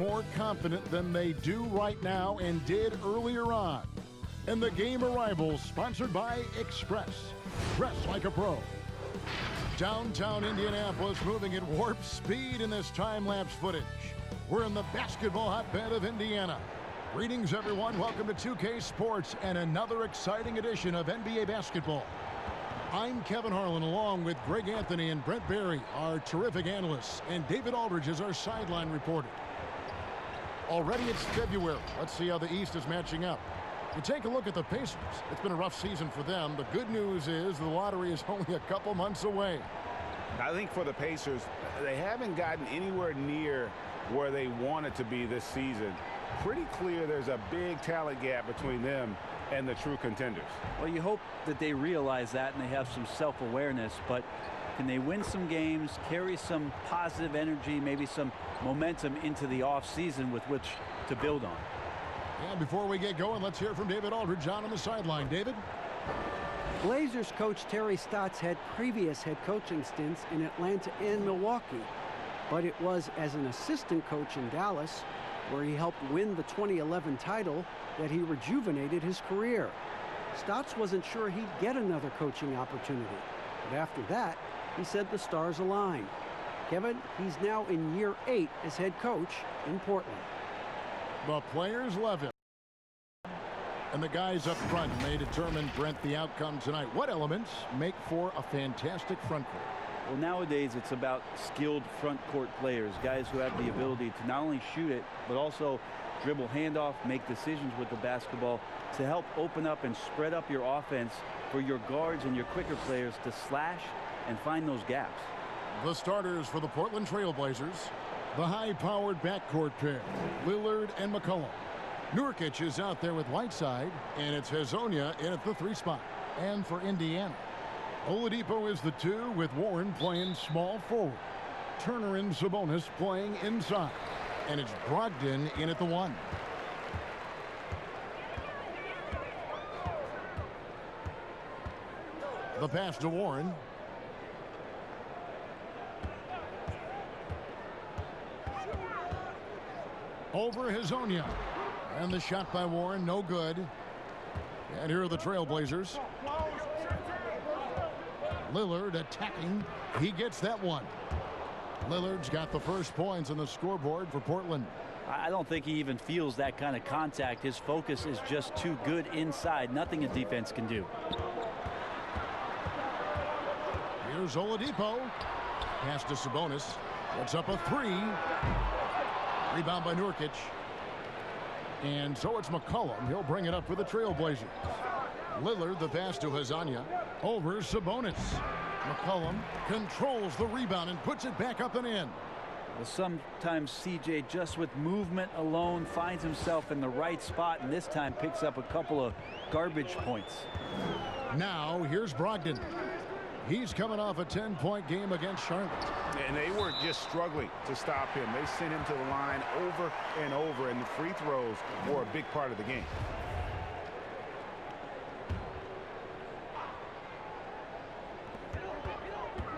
more confident than they do right now and did earlier on. And the game arrivals sponsored by Express. Dress like a pro. Downtown Indianapolis moving at warp speed in this time-lapse footage. We're in the basketball hotbed of Indiana. Greetings, everyone. Welcome to 2K Sports and another exciting edition of NBA basketball. I'm Kevin Harlan, along with Greg Anthony and Brent Barry, our terrific analysts, and David Aldridge is our sideline reporter. Already it's February. Let's see how the East is matching up. You take a look at the Pacers. It's been a rough season for them. The good news is the lottery is only a couple months away. I think for the Pacers, they haven't gotten anywhere near where they wanted to be this season. Pretty clear there's a big talent gap between them and the true contenders. Well, you hope that they realize that and they have some self-awareness, but can they win some games, carry some positive energy, maybe some momentum into the offseason with which to build on? And before we get going, let's hear from David Aldridge on the sideline. David? Blazers coach Terry Stotts had previous head coaching stints in Atlanta and Milwaukee, but it was as an assistant coach in Dallas, where he helped win the 2011 title, that he rejuvenated his career. Stotts wasn't sure he'd get another coaching opportunity, but after that, he said the stars aligned. Kevin, he's now in year 8 as head coach in Portland. The players love him. And the guys up front may determine, Brent, the outcome tonight. What elements make for a fantastic front court? Well, nowadays it's about skilled front court players, guys who have the ability to not only shoot it, but also dribble handoff, make decisions with the basketball to help open up and spread up your offense for your guards and your quicker players to slash and find those gaps. The starters for the Portland Trailblazers, the high-powered backcourt pair, Lillard and McCollum. Nurkic is out there with Whiteside, and it's Hezonja in at the 3 spot. And for Indiana, Oladipo is the 2 with Warren playing small forward. Turner and Sabonis playing inside. And it's Brogdon in at the 1. The pass to Warren. Over Hezonja. And the shot by Warren, no good. And here are the Trailblazers. Lillard attacking. He gets that one. Lillard's got the first points on the scoreboard for Portland. I don't think he even feels that kind of contact. His focus is just too good inside. Nothing a defense can do. Here's Oladipo. Pass to Sabonis. Puts up a 3. Rebound by Nurkic. And so it's McCollum. He'll bring it up for the Trailblazers. Lillard, the pass to Hezonja. Over Sabonis. McCollum controls the rebound and puts it back up and in. Well, sometimes CJ, just with movement alone, finds himself in the right spot, and this time picks up a couple of garbage points. Now here's Brogdon. He's coming off a 10-point game against Charlotte. And they were just struggling to stop him. They sent him to the line over and over, and the free throws were a big part of the game.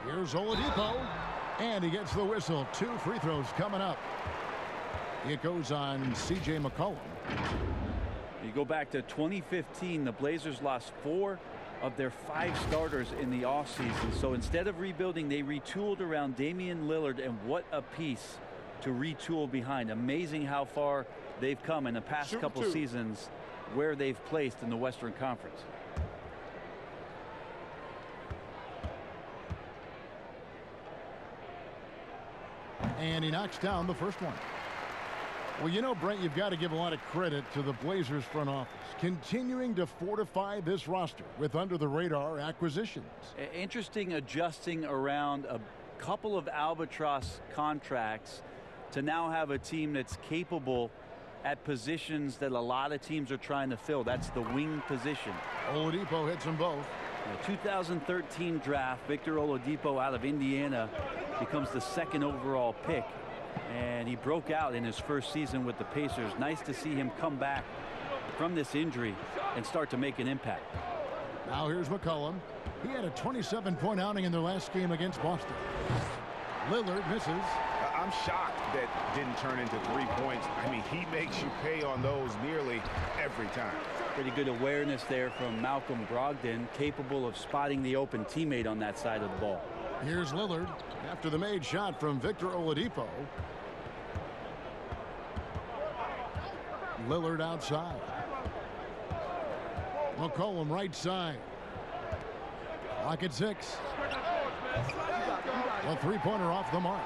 Here's Oladipo, and he gets the whistle. 2 free throws coming up. It goes on C.J. McCollum. You go back to 2015, the Blazers lost 4 of their 5 starters in the offseason. So instead of rebuilding, they retooled around Damian Lillard, and what a piece to retool behind. Amazing how far they've come in the past couple seasons, where they've placed in the Western Conference. And he knocks down the first one. Well, you know, Brent, you've got to give a lot of credit to the Blazers front office, continuing to fortify this roster with under-the-radar acquisitions. Interesting adjusting around a couple of albatross contracts to now have a team that's capable at positions that a lot of teams are trying to fill. That's the wing position. Oladipo hits them both. The 2013 draft, Victor Oladipo out of Indiana becomes the 2nd overall pick. And he broke out in his first season with the Pacers. Nice to see him come back from this injury and start to make an impact. Now here's McCollum. He had a 27-point outing in their last game against Boston. Lillard misses. I'm shocked that didn't turn into 3 points. I mean, he makes you pay on those nearly every time. Pretty good awareness there from Malcolm Brogdon, capable of spotting the open teammate on that side of the ball. Here's Lillard after the made shot from Victor Oladipo. Lillard outside. McCollum right side. Clock at 6. A three-pointer off the mark.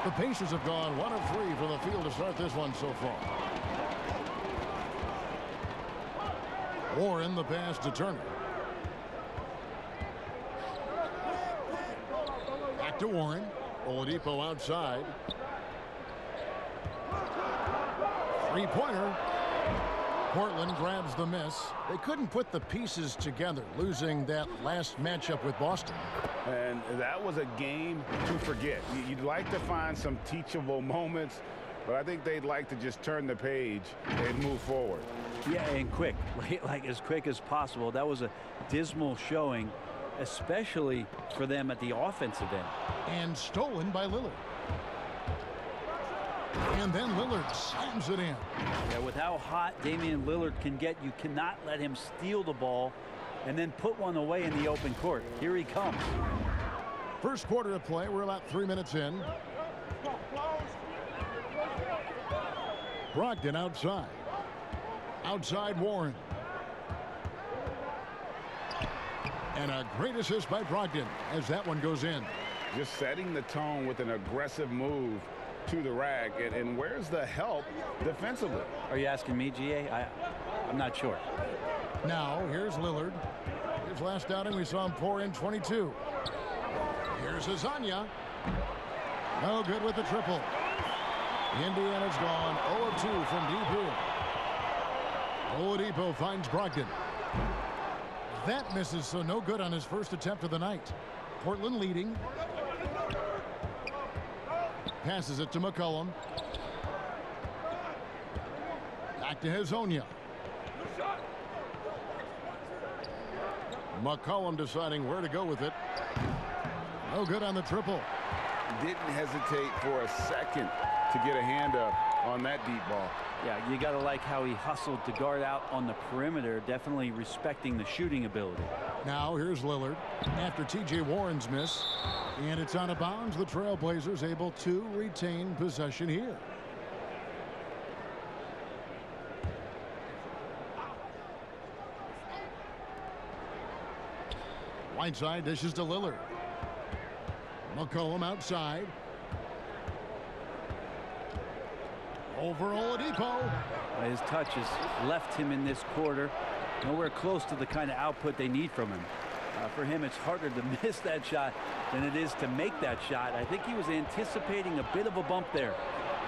The Pacers have gone 1 of 3 from the field to start this one so far. Warren the pass to Turner. Back to Warren. Oladipo outside. Three-pointer. Portland grabs the miss. They couldn't put the pieces together, losing that last matchup with Boston. And that was a game to forget. You'd like to find some teachable moments, but I think they'd like to just turn the page and move forward. Yeah, and quick, like as quick as possible. That was a dismal showing, especially for them at the offensive end. And stolen by Lillard. And then Lillard slams it in. Yeah, with how hot Damian Lillard can get, you cannot let him steal the ball and then put one away in the open court. Here he comes. First quarter of play. We're about 3 minutes in. Brogdon outside. Outside Warren. And a great assist by Brogdon as that one goes in. Just setting the tone with an aggressive move to the rack. And where's the help defensively? Are you asking me, GA? I'm not sure. Now, here's Lillard. His last outing, we saw him pour in 22. Here's Azania. No good with the triple. Indiana's gone 0 of 2 from deep here. Oladipo finds Brogdon. That misses, so no good on his first attempt of the night. Portland leading. Passes it to McCollum. Back to Hazonia. McCollum deciding where to go with it. No good on the triple. Didn't hesitate for a second to get a hand up on that deep ball. Yeah, you got to like how he hustled to guard out on the perimeter, definitely respecting the shooting ability. Now here's Lillard after T.J. Warren's miss. And it's out of bounds. The Trailblazers able to retain possession here. Whiteside dishes to Lillard. McCollum outside. Over Oladipo. His touch has left him in this quarter. Nowhere close to the kind of output they need from him. For him, it's harder to miss that shot than it is to make that shot. I think he was anticipating a bit of a bump there.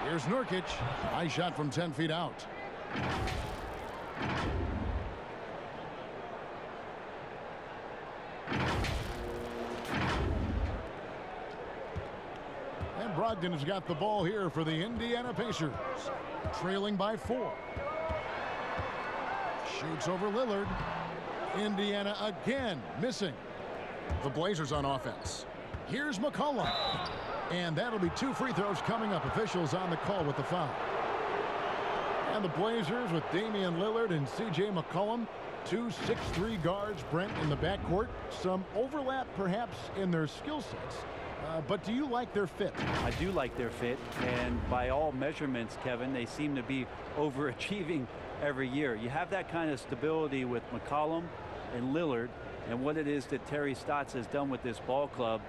Here's Nurkic. High shot from 10 feet out. And Brogdon has got the ball here for the Indiana Pacers. Trailing by 4. Shoots over Lillard. Indiana again missing. The Blazers on offense. Here's McCollum. And that'll be 2 free throws coming up. Officials on the call with the foul. And the Blazers with Damian Lillard and C.J. McCollum. 2 6'3" guards, Brent, in the backcourt. Some overlap perhaps in their skill sets. But do you like their fit? I do like their fit. And by all measurements, Kevin, they seem to be overachieving every year. You have that kind of stability with McCollum and Lillard, and what it is that Terry Stotts has done with this ball club.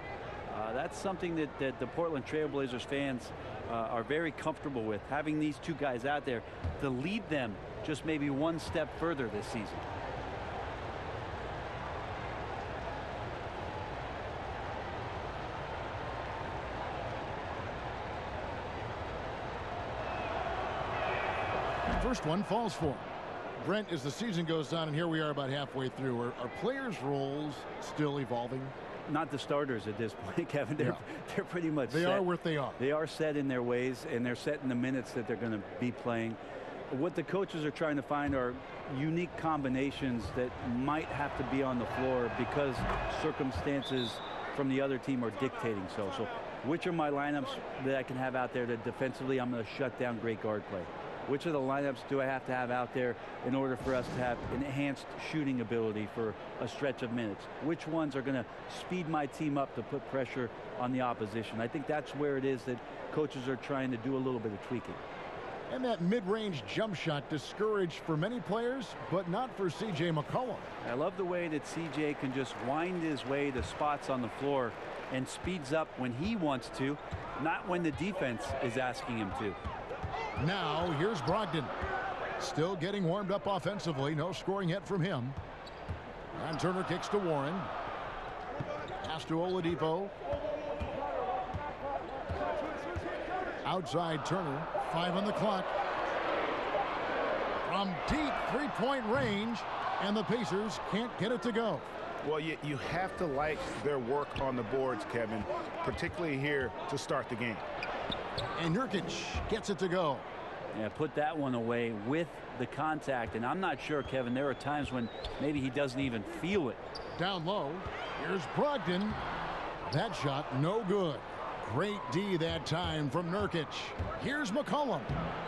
That's something that the Portland Trailblazers fans are very comfortable with, having these 2 guys out there to lead them just maybe 1 step further this season. First one falls for him. Brent, as the season goes on, and here we are about halfway through, are players' roles still evolving? Not the starters at this point, Kevin. They're pretty much They set. are what they are. They are set in their ways, and they're set in the minutes that they're going to be playing. What the coaches are trying to find are unique combinations that might have to be on the floor because circumstances from the other team are dictating so. So which are my lineups that I can have out there that defensively I'm going to shut down great guard play? Which of the lineups do I have to have out there in order for us to have enhanced shooting ability for a stretch of minutes? Which ones are going to speed my team up to put pressure on the opposition? I think that's where it is that coaches are trying to do a little bit of tweaking. And that mid-range jump shot discouraged for many players, but not for C.J. McCollum. I love the way that C.J. can just wind his way to spots on the floor and speeds up when he wants to, not when the defense is asking him to. Now, here's Brogdon. Still getting warmed up offensively. No scoring yet from him. And Turner kicks to Warren. Pass to Oladipo. Outside Turner. 5 on the clock. From deep three-point range. And the Pacers can't get it to go. Well, you have to like their work on the boards, Kevin, particularly here to start the game. And Nurkic gets it to go. Yeah, put that one away with the contact. And I'm not sure, Kevin, there are times when maybe he doesn't even feel it. Down low. Here's Brogdon. That shot no good. Great D that time from Nurkic. Here's McCollum.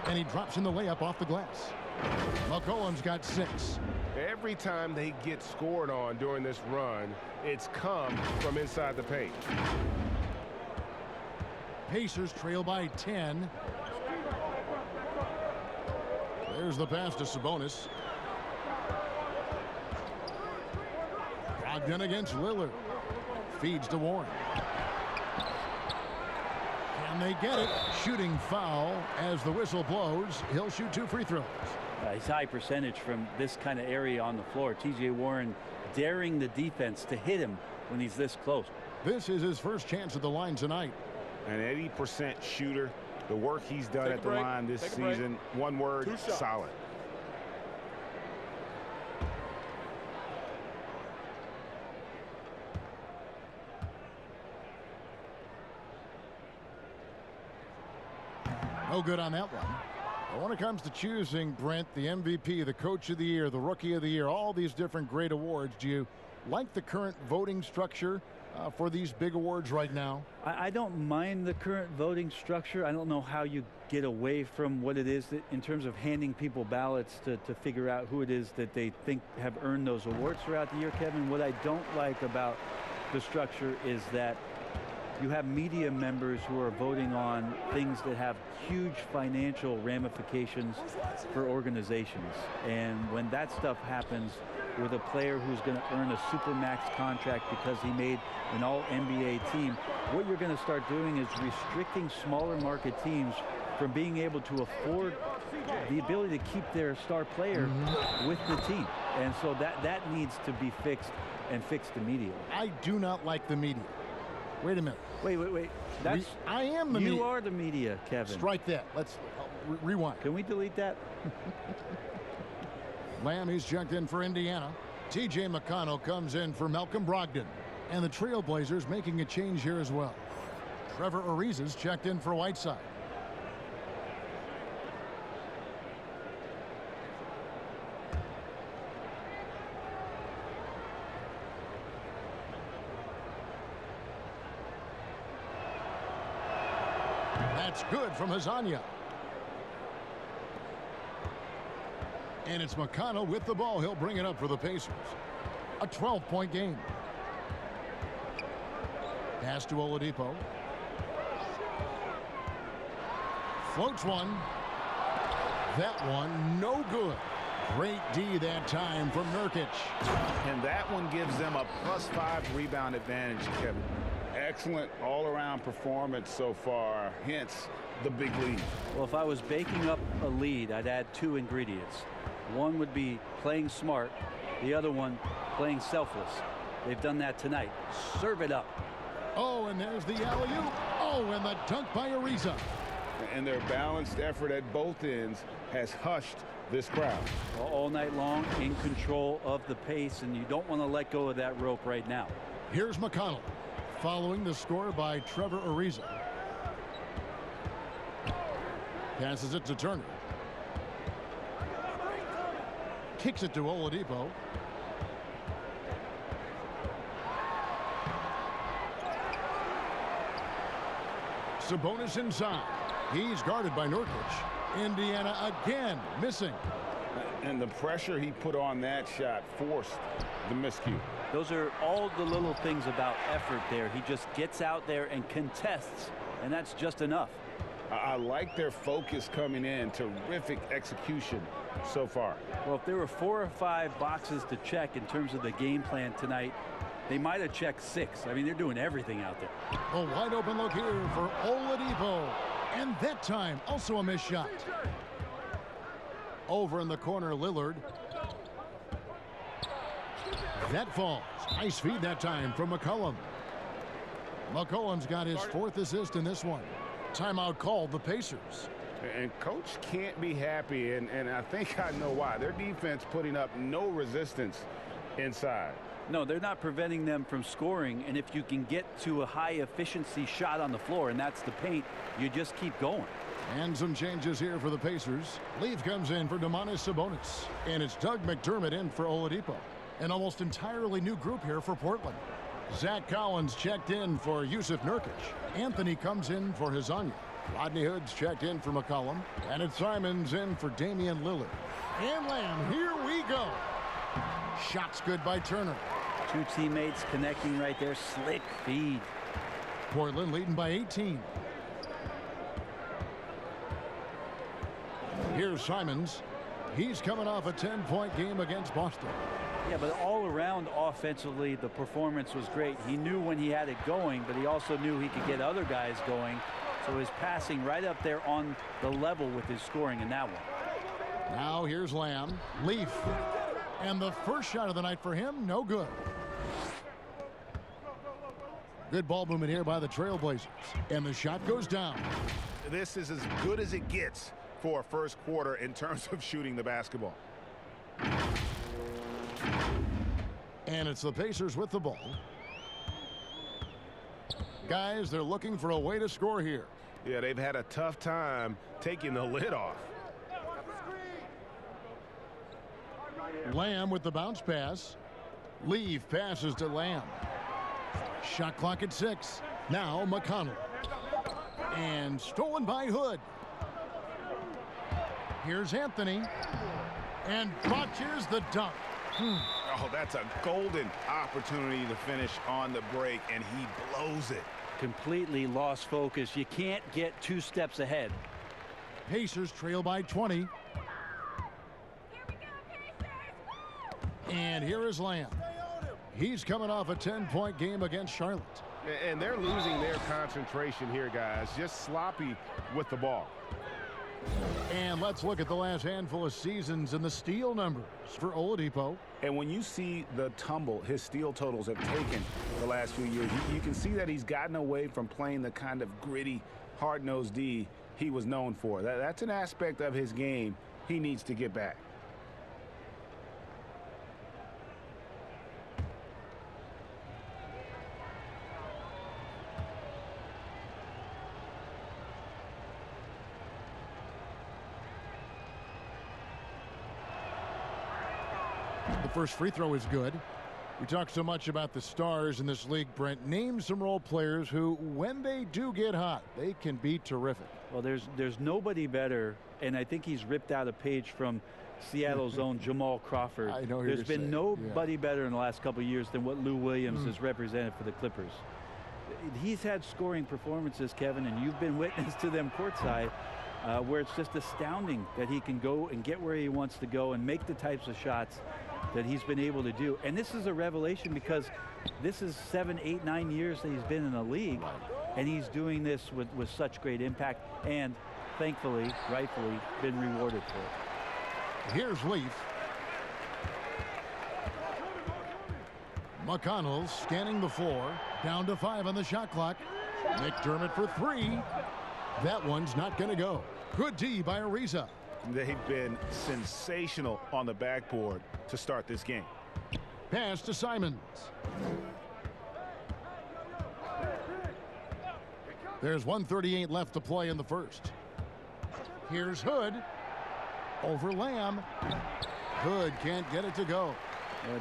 And he drops in the layup off the glass. McCollum's got 6. Every time they get scored on during this run, it's come from inside the paint. Pacers trail by 10. There's the pass to Sabonis. Brogdon against Lillard. Feeds to Warren. Can they get it? Shooting foul as the whistle blows. He'll shoot 2 free throws. He's high percentage from this kind of area on the floor. T.J. Warren daring the defense to hit him when he's this close. This is his first chance at the line tonight. An 80% shooter. The work he's done at the line this season, one word, solid. No good on that one. But when it comes to choosing, Brent, the MVP, the Coach of the Year, the Rookie of the Year, all these different great awards, do you like the current voting structure for these big awards right now? I don't mind the current voting structure. I don't know how you get away from what it is that, in terms of handing people ballots to figure out who it is that they think have earned those awards throughout the year, Kevin. What I don't like about the structure is that you have media members who are voting on things that have huge financial ramifications for organizations. And when that stuff happens with a player who's going to earn a supermax contract because he made an all-NBA team, what you're going to start doing is restricting smaller market teams from being able to afford the ability to keep their star player with the team. And so that needs to be fixed, and fixed immediately. I do not like the media. Wait a minute. Wait. I am the media. You are the media, Kevin. Strike that. Let's rewind. Can we delete that? Lamb, he's checked in for Indiana. T.J. McConnell comes in for Malcolm Brogdon. And the Trailblazers making a change here as well. Trevor Ariza's checked in for Whiteside. That's good from Hazanya. And it's McConnell with the ball. He'll bring it up for the Pacers. A 12-point game. Pass to Oladipo. Floats one. That one no good. Great D that time from Nurkic. And that one gives them a +5 rebound advantage, Kevin. Excellent all-around performance so far, hence the big lead. Well, if I was baking up a lead, I'd add 2 ingredients. One would be playing smart. The other one, playing selfless. They've done that tonight. Serve it up. Oh, and there's the alley-oop. Oh, and the dunk by Ariza. And their balanced effort at both ends has hushed this crowd. All night long, in control of the pace, and you don't want to let go of that rope right now. Here's McConnell, following the score by Trevor Ariza. Passes it to Turner. Kicks it to Oladipo. Sabonis inside. He's guarded by Nurkic. Indiana again missing. And the pressure he put on that shot forced the miscue. Those are all the little things about effort there. He just gets out there and contests, and that's just enough. I like their focus coming in. Terrific execution so far. Well, if there were 4 or 5 boxes to check in terms of the game plan tonight, they might have checked 6. I mean, they're doing everything out there. A wide open look here for Oladipo. And that time, also a missed shot. Over in the corner, Lillard. That falls. Nice feed that time from McCollum. McCollum's got his 4th assist in this one. Timeout called the Pacers. And coach can't be happy, and I think I know why. Their defense putting up no resistance inside. No, they're not preventing them from scoring, and if you can get to a high efficiency shot on the floor, and that's the paint, you just keep going. And some changes here for the Pacers. Leaf comes in for Domantas Sabonis, and it's Doug McDermott in for Oladipo. An almost entirely new group here for Portland. Zach Collins checked in for Yusuf Nurkic. Anthony comes in for Hezonja. Rodney Hood's checked in for McCollum. And it's Simons in for Damian Lillard. And Lamb, here we go. Shots good by Turner. 2 teammates connecting right there. Slick feed. Portland leading by 18. Here's Simons. He's coming off a 10-point game against Boston. Yeah, but all around offensively, the performance was great. He knew when he had it going, but he also knew he could get other guys going. So his passing right up there on the level with his scoring in that one. Now here's Lamb. Leaf. And the first shot of the night for him, no good. Good ball movement here by the Trailblazers. And the shot goes down. This is as good as it gets for a first quarter in terms of shooting the basketball. And it's the Pacers with the ball. Guys, they're looking for a way to score here. Yeah, they've had a tough time taking the lid off. Lamb with the bounce pass. Leaf passes to Lamb. Shot clock at 6. Now McConnell. And stolen by Hood. Here's Anthony. And botches the dunk. Oh, that's a golden opportunity to finish on the break, and he blows it. Completely lost focus. You can't get 2 steps ahead. Pacers trail by 20. And here is Lamb. He's coming off a 10-point game against Charlotte. And they're losing their concentration here, guys. Just sloppy with the ball. And let's look at the last handful of seasons and the steal numbers for Oladipo. And when you see the tumble his steal totals have taken the last few years, you can see that he's gotten away from playing the kind of gritty, hard-nosed D he was known for. That's an aspect of his game he needs to get back. The first free throw is good. We talk so much about the stars in this league, Brent. Name some role players who, when they do get hot, they can be terrific. Well, there's nobody better, and I think he's ripped out a page from Seattle's own Jamal Crawford. I know There's been nobody better in the last couple of years than what Lou Williams has represented for the Clippers. He's had scoring performances, Kevin, and you've been witness to them courtside, where it's just astounding that he can go and get where he wants to go and make the types of shots that he's been able to do. And this is a revelation because this is 7, 8, 9 years that he's been in the league, and he's doing this with such great impact and thankfully, rightfully, been rewarded for it. Here's Leaf. McConnell scanning the floor. Down to 5 on the shot clock. McDermott for 3. That one's not going to go. Good D by Ariza. They've been sensational on the backboard to start this game. Pass to Simons. There's 1:38 left to play in the first. Here's Hood. Over Lamb. Hood can't get it to go.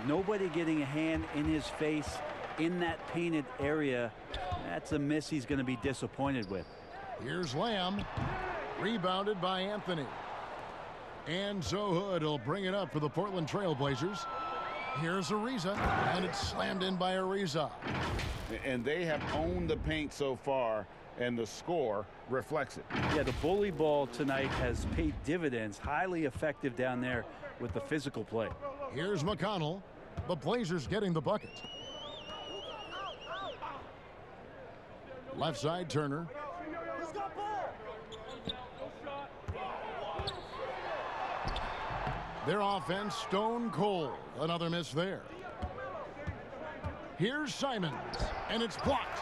Nobody getting a hand in his face in that painted area. That's a miss he's going to be disappointed with. Here's Lamb. Rebounded by Anthony. And so Hood will bring it up for the Portland Trailblazers. Here's Ariza, and it's slammed in by Ariza. And they have owned the paint so far, and the score reflects it. Yeah, the bully ball tonight has paid dividends. Highly effective down there with the physical play. Here's McConnell. The Blazers getting the bucket. Left side, Turner. Their offense stone cold. Another miss there. Here's Simons, and it's blocked.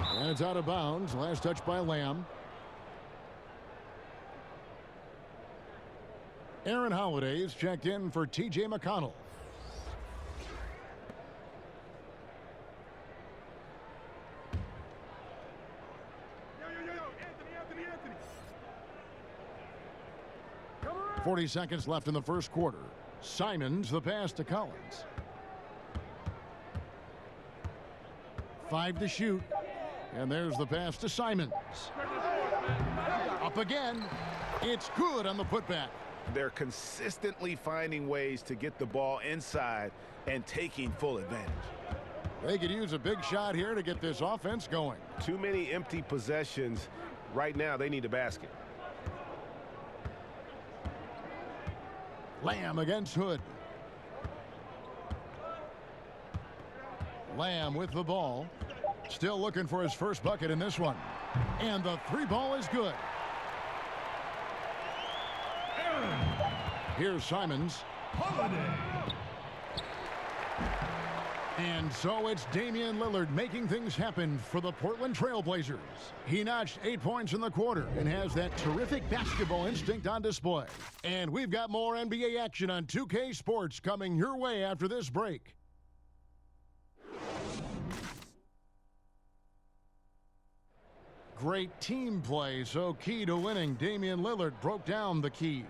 And it's out of bounds. Last touch by Lamb. Aaron Holiday is checked in for T.J. McConnell. Anthony. 40 seconds left in the first quarter. Simons, the pass to Collins. 5 to shoot. And there's the pass to Simons. Up again. It's good on the putback. They're consistently finding ways to get the ball inside and taking full advantage. They could use a big shot here to get this offense going. Too many empty possessions. Right now, they need a basket. Lamb against Hood. Lamb with the ball. Still looking for his first bucket in this one. And the three ball is good. Here's Simons. And so it's Damian Lillard making things happen for the Portland Trailblazers. He notched 8 points in the quarter and has that terrific basketball instinct on display. And we've got more NBA action on 2K Sports coming your way after this break. Great team play, so key to winning. Damian Lillard broke down the keys.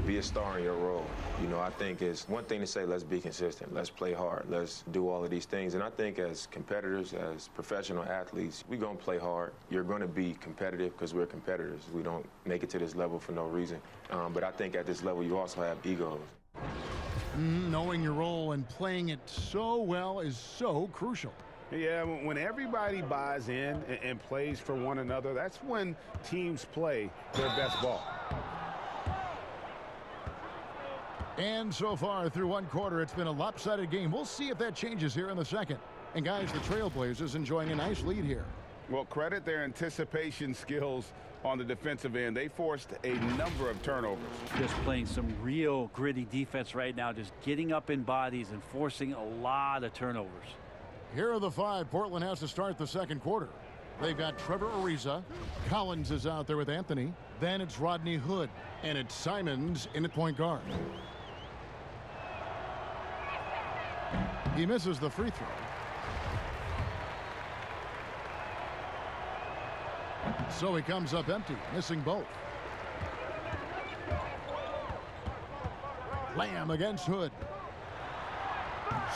Be a star in your role. You know, I think it's one thing to say, let's be consistent, let's play hard, let's do all of these things. And I think as competitors, as professional athletes, we're going to play hard. You're going to be competitive because we're competitors. We don't make it to this level for no reason. But I think at this level, you also have egos. Knowing your role and playing it so well is so crucial. Yeah, when everybody buys in and plays for one another, that's when teams play their best ball. And so far through one quarter, it's been a lopsided game. We'll see if that changes here in the second. And guys, the Trailblazers enjoying a nice lead here. Well, credit their anticipation skills on the defensive end. They forced a number of turnovers. Just playing some real gritty defense right now, just getting up in bodies and forcing a lot of turnovers. Here are the five Portland has to start the second quarter. They've got Trevor Ariza. Collins is out there with Anthony. Then it's Rodney Hood. And it's Simons in at point guard. He misses the free throw. So he comes up empty, missing both. Lamb against Hood.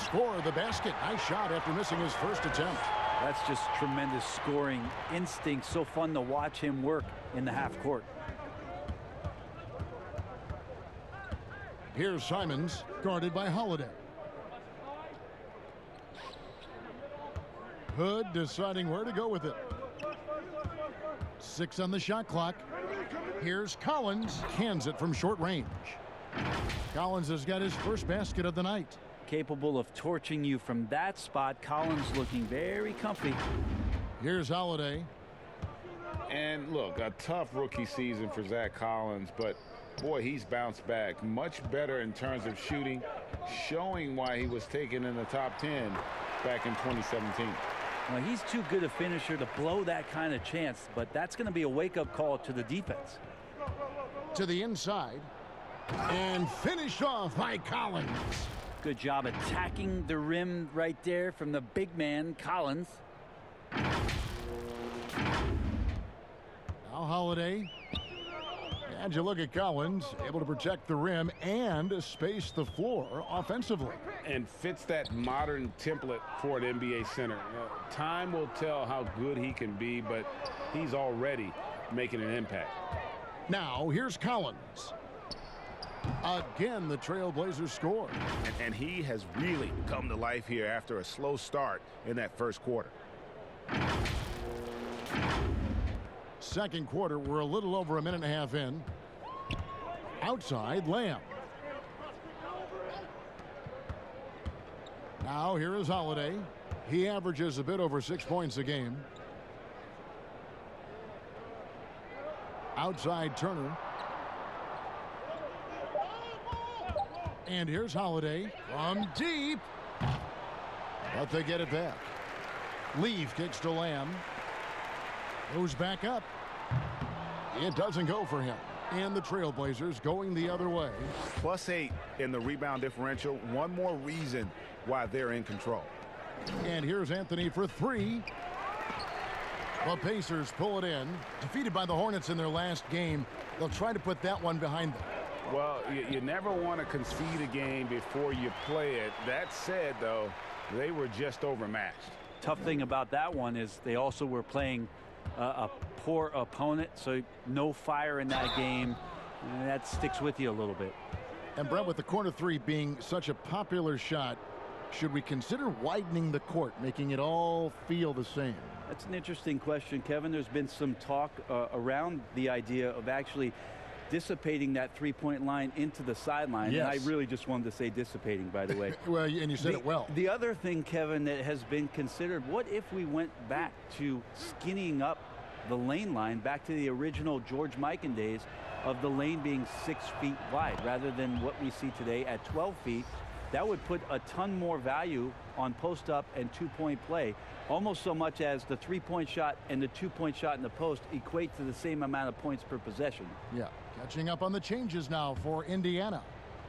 Score the basket. Nice shot after missing his first attempt. That's just tremendous scoring instinct. So fun to watch him work in the half court. Here's Simons, guarded by Holiday. Hood deciding where to go with it. 6 on the shot clock. Here's Collins, cans it from short range. Collins has got his first basket of the night. Capable of torching you from that spot. Collins looking very comfy. Here's Holiday. And look, a tough rookie season for Zach Collins, but boy, he's bounced back much better in terms of shooting, showing why he was taken in the top 10 back in 2017. Well, he's too good a finisher to blow that kind of chance, but that's going to be a wake-up call to the defense. To the inside. And finished off by Collins. Good job attacking the rim right there from the big man, Collins. Now Holiday. And you look at Collins, able to protect the rim and space the floor offensively. And fits that modern template for an NBA center. Time will tell how good he can be, but he's already making an impact. Now, here's Collins. Again, the Trailblazers score. And he has really come to life here after a slow start in that first quarter. Second quarter, we're a little over a minute and a half in. Outside, Lamb. Now here is Holiday. He averages a bit over 6 points a game. Outside, Turner. And here's Holiday from deep. But they get it back. Leave kicks to Lamb. Goes back up. It doesn't go for him. And the Trailblazers going the other way. +8 in the rebound differential. One more reason why they're in control. And here's Anthony for three. The Pacers pull it in. Defeated by the Hornets in their last game. They'll try to put that one behind them. Well, you never want to concede a game before you play it. That said, though, they were just overmatched. Tough thing about that one is they also were playing a poor opponent, so no fire in that game, and that sticks with you a little bit. And Brett, with the corner three being such a popular shot, should we consider widening the court, making it all feel the same? That's an interesting question, Kevin. There's been some talk around the idea of actually dissipating that three-point line into the sideline. Yes. And I really just wanted to say dissipating, by the way. Well, and you said it well. The other thing, Kevin, that has been considered, what if we went back to skinnying up the lane line, back to the original George Mikan days of the lane being 6 feet wide rather than what we see today at 12 feet? That would put a ton more value on post-up and two-point play, almost so much as the three-point shot and the two-point shot in the post equate to the same amount of points per possession. Yeah, catching up on the changes now for Indiana.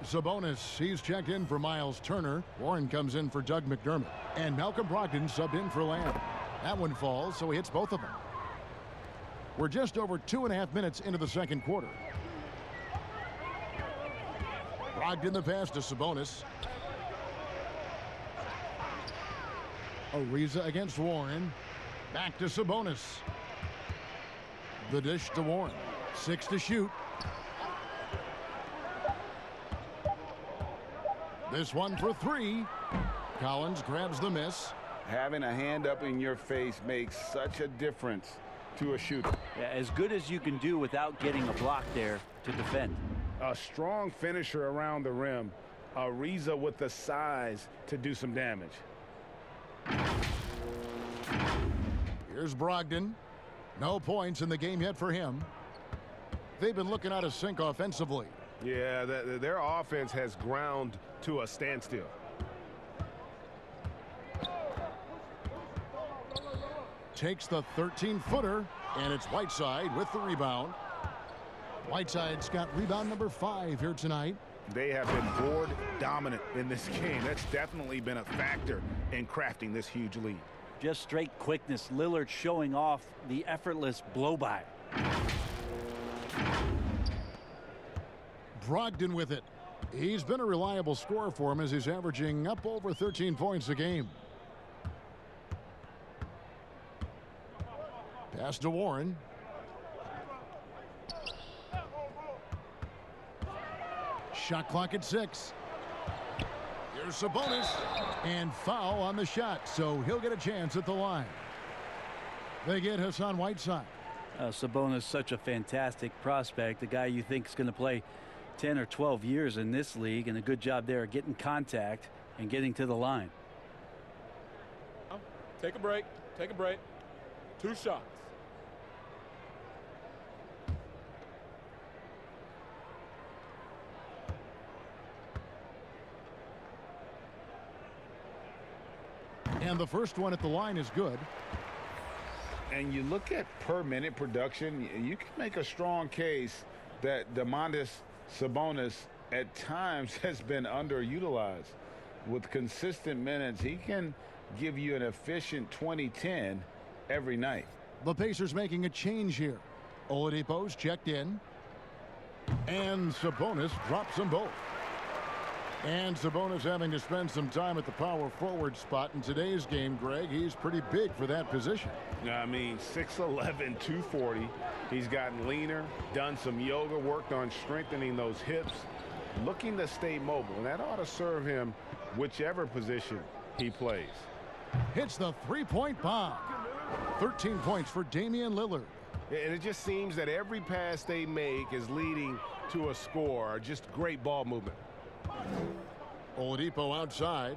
Sabonis, he's checked in for Miles Turner. Warren comes in for Doug McDermott. And Malcolm Brogdon subbed in for Lamb. That one falls, so he hits both of them. We're just over 2.5 minutes into the second quarter. Brogdon the pass to Sabonis. Ariza against Warren. Back to Sabonis. The dish to Warren. 6 to shoot. This one for three. Collins grabs the miss. Having a hand up in your face makes such a difference to a shooter. Yeah, as good as you can do without getting a block there to defend. A strong finisher around the rim. Ariza with the size to do some damage. Here's Brogdon. No points in the game yet for him. They've been looking out of sync offensively. Yeah, their offense has ground to a standstill. Takes the 13-footer, and it's Whiteside with the rebound. Whiteside's got rebound number 5 here tonight. They have been board dominant in this game. That's definitely been a factor in crafting this huge lead. Just straight quickness. Lillard showing off the effortless blow-by. Brogdon with it. He's been a reliable scorer for him as he's averaging up over 13 points a game. Pass to Warren. Shot clock at 6. Here's Sabonis. And foul on the shot, so he'll get a chance at the line. They get Hassan Whiteside. Sabonis, such a fantastic prospect. A guy you think is going to play 10 or 12 years in this league, and a good job there getting contact and getting to the line. Take a break. Take a break. 2 shots. And the first one at the line is good. And you look at per minute production, you can make a strong case that Domantas Sabonis at times has been underutilized. With consistent minutes, he can give you an efficient 20-10 every night. The Pacers making a change here. Oladipo's checked in. And Sabonis drops them both. And Sabonis having to spend some time at the power forward spot in today's game, Greg. He's pretty big for that position. I mean, 6'11", 240. He's gotten leaner, done some yoga, worked on strengthening those hips, looking to stay mobile. And that ought to serve him whichever position he plays. Hits the three-point bomb. 13 points for Damian Lillard. And it just seems that every pass they make is leading to a score. Just great ball movement. Oladipo outside.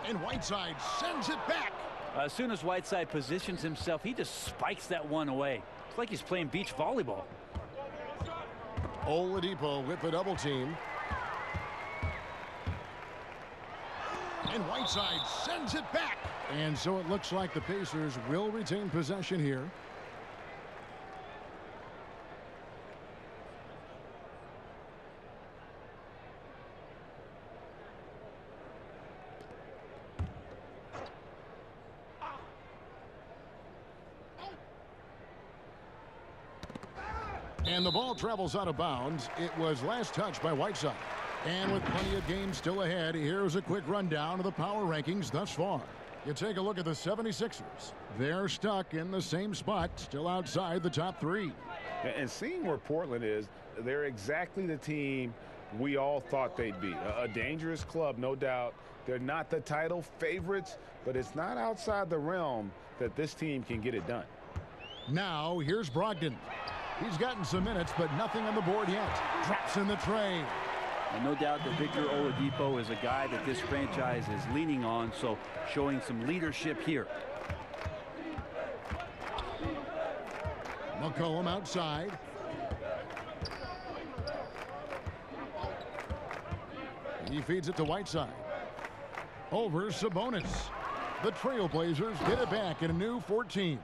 And Whiteside sends it back. As soon as Whiteside positions himself, he just spikes that one away. It's like he's playing beach volleyball. Oladipo with the double team. And Whiteside sends it back. And so it looks like the Pacers will retain possession here. And the ball travels out of bounds. It was last touched by Whiteside. And with plenty of games still ahead, here's a quick rundown of the power rankings thus far. You take a look at the 76ers. They're stuck in the same spot, still outside the top three. And seeing where Portland is, they're exactly the team we all thought they'd be. A dangerous club, no doubt. They're not the title favorites, but it's not outside the realm that this team can get it done. Now, here's Brogdon. He's gotten some minutes, but nothing on the board yet. Drops in the tray. And no doubt that Victor Oladipo is a guy that this franchise is leaning on, so showing some leadership here. McCollum outside. He feeds it to Whiteside. Over Sabonis. The Trailblazers get it back in a new 14.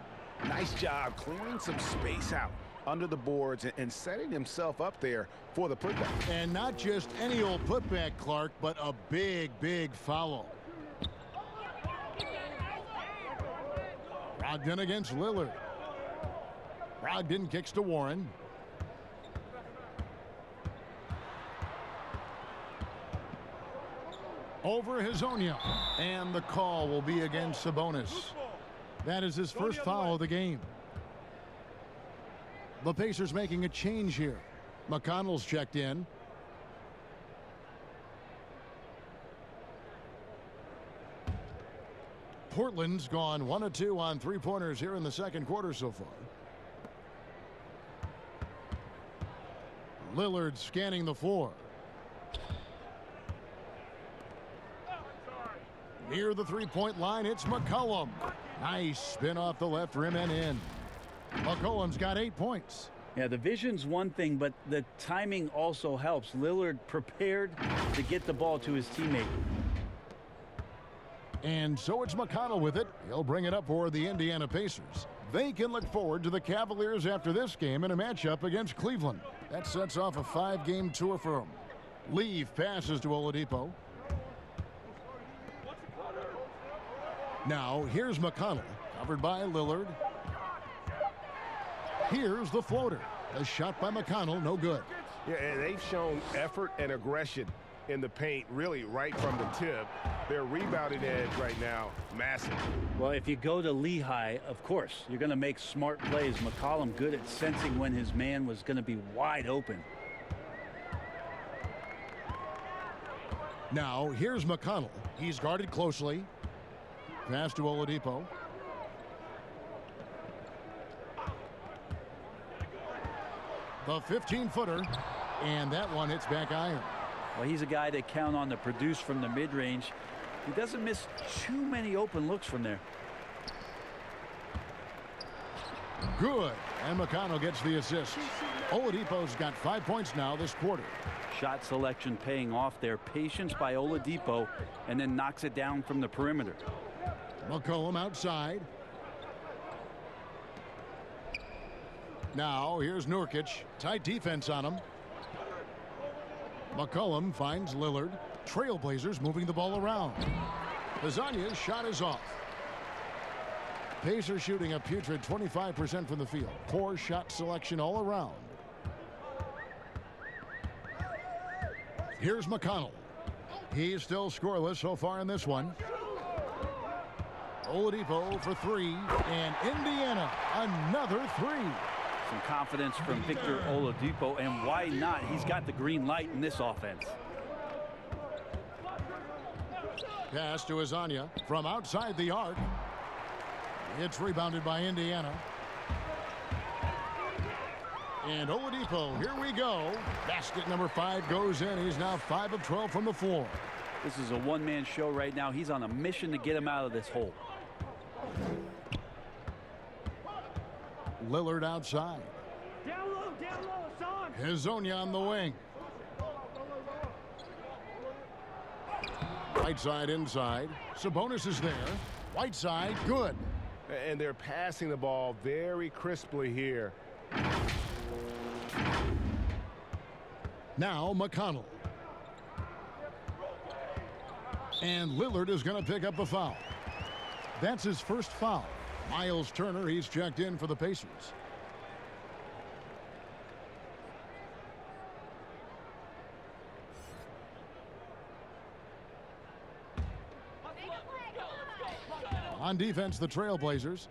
Nice job clearing some space out under the boards and setting himself up there for the putback. And not just any old putback, Clark, but a big, big foul. Brogdon against Lillard. Brogdon kicks to Warren. Over Hazonia. And the call will be against Sabonis. That is his first foul of the game. The Pacers making a change here. McConnell's checked in. Portland's gone 1 of 2 on three-pointers here in the second quarter so far. Lillard scanning the floor. Near the three-point line, it's McCollum. Nice spin off the left rim and in. McCollum's got 8 points. Yeah, the vision's one thing, but the timing also helps. Lillard prepared to get the ball to his teammate. And so it's McConnell with it. He'll bring it up for the Indiana Pacers. They can look forward to the Cavaliers after this game in a matchup against Cleveland. That sets off a 5-game tour for them. Leave passes to Oladipo. Now here's McConnell, covered by Lillard. Here's the floater. A shot by McConnell, no good. Yeah, and they've shown effort and aggression in the paint, really right from the tip. Their rebounding edge right now, massive. Well, if you go to Lehigh, of course, you're going to make smart plays. McCollum good at sensing when his man was going to be wide open. Now, here's McConnell. He's guarded closely. Pass to Oladipo. The 15-footer, and that one hits back iron. Well, he's a guy that count on to produce from the mid-range. He doesn't miss too many open looks from there. Good, and McConnell gets the assist. Oladipo's got 5 points now this quarter. Shot selection paying off there. Patience by Oladipo, and then knocks it down from the perimeter. McCollum outside. Now here's Nurkic. Tight defense on him. McCollum finds Lillard. Trailblazers moving the ball around. Hazounia's shot is off. Pacers shooting a putrid 25% from the field. Poor shot selection all around. Here's McConnell. He's still scoreless so far in this one. Oladipo for three, and Indiana another three. Some confidence from Victor Oladipo, and why not? He's got the green light in this offense. Pass to Azania from outside the arc. It's rebounded by Indiana. And Oladipo, here we go. Basket number 5 goes in. He's now 5 of 12 from the floor. This is a one-man show right now. He's on a mission to get him out of this hole. Lillard outside. Down low, son. Hazonia on the wing. Whiteside inside. Sabonis is there. Whiteside, good. And they're passing the ball very crisply here. Now McConnell. And Lillard is going to pick up the foul. That's his first foul. Miles Turner, he's checked in for the Pacers. On defense, the Trailblazers.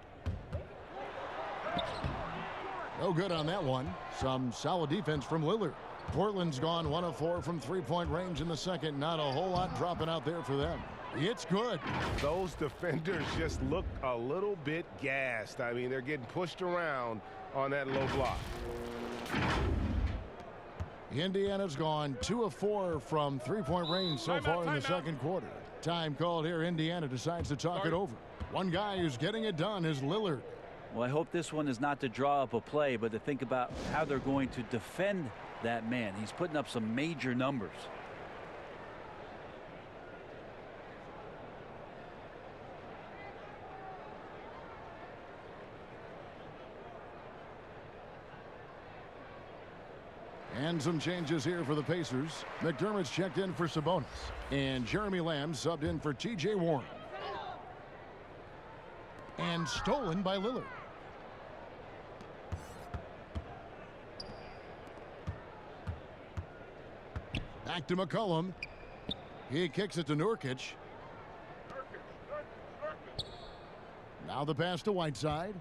No good on that one. Some solid defense from Lillard. Portland's gone 1 of 4 from three-point range in the second. Not a whole lot dropping out there for them. It's good. Those defenders just look a little bit gassed. I mean, they're getting pushed around on that low block. Indiana's gone 2 of 4 from three-point range so far in the second quarter. Time called here. Indiana decides to talk it over. One guy who's getting it done is Lillard. Well, I hope this one is not to draw up a play, but to think about how they're going to defend that man. He's putting up some major numbers. And some changes here for the Pacers. McDermott's checked in for Sabonis. And Jeremy Lamb subbed in for T.J. Warren. And stolen by Lillard. Back to McCollum. He kicks it to Nurkic. Now the pass to Whiteside.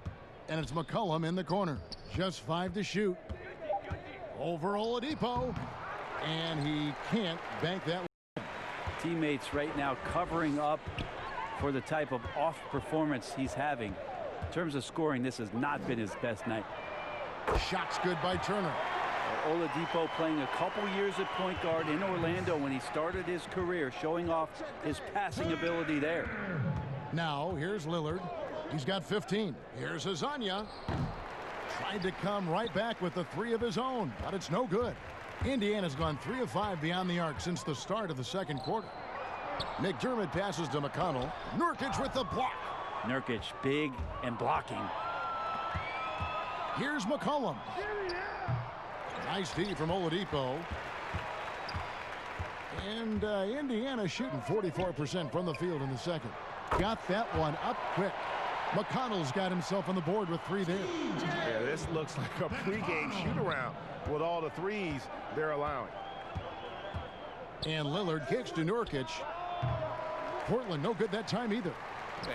And it's McCollum in the corner. Just 5 to shoot. Over Oladipo. And he can't bank that. Teammates right now covering up for the type of off performance he's having. In terms of scoring, this has not been his best night. Shots good by Turner. Oladipo playing a couple years at point guard in Orlando when he started his career, showing off his passing ability there. Now here's Lillard. He's got 15. Here's Azania. Tried to come right back with the 3 of his own, but it's no good. Indiana's gone 3 of 5 beyond the arc since the start of the second quarter. McDermott passes to McConnell. Nurkic with the block. Nurkic big and blocking. Here's McCollum. Nice D from Oladipo. And Indiana shooting 44% from the field in the second. Got that one up quick. McConnell's got himself on the board with 3 there. Yeah, this looks like a pregame shoot-around with all the threes they're allowing. And Lillard kicks to Nurkic. Portland no good that time either.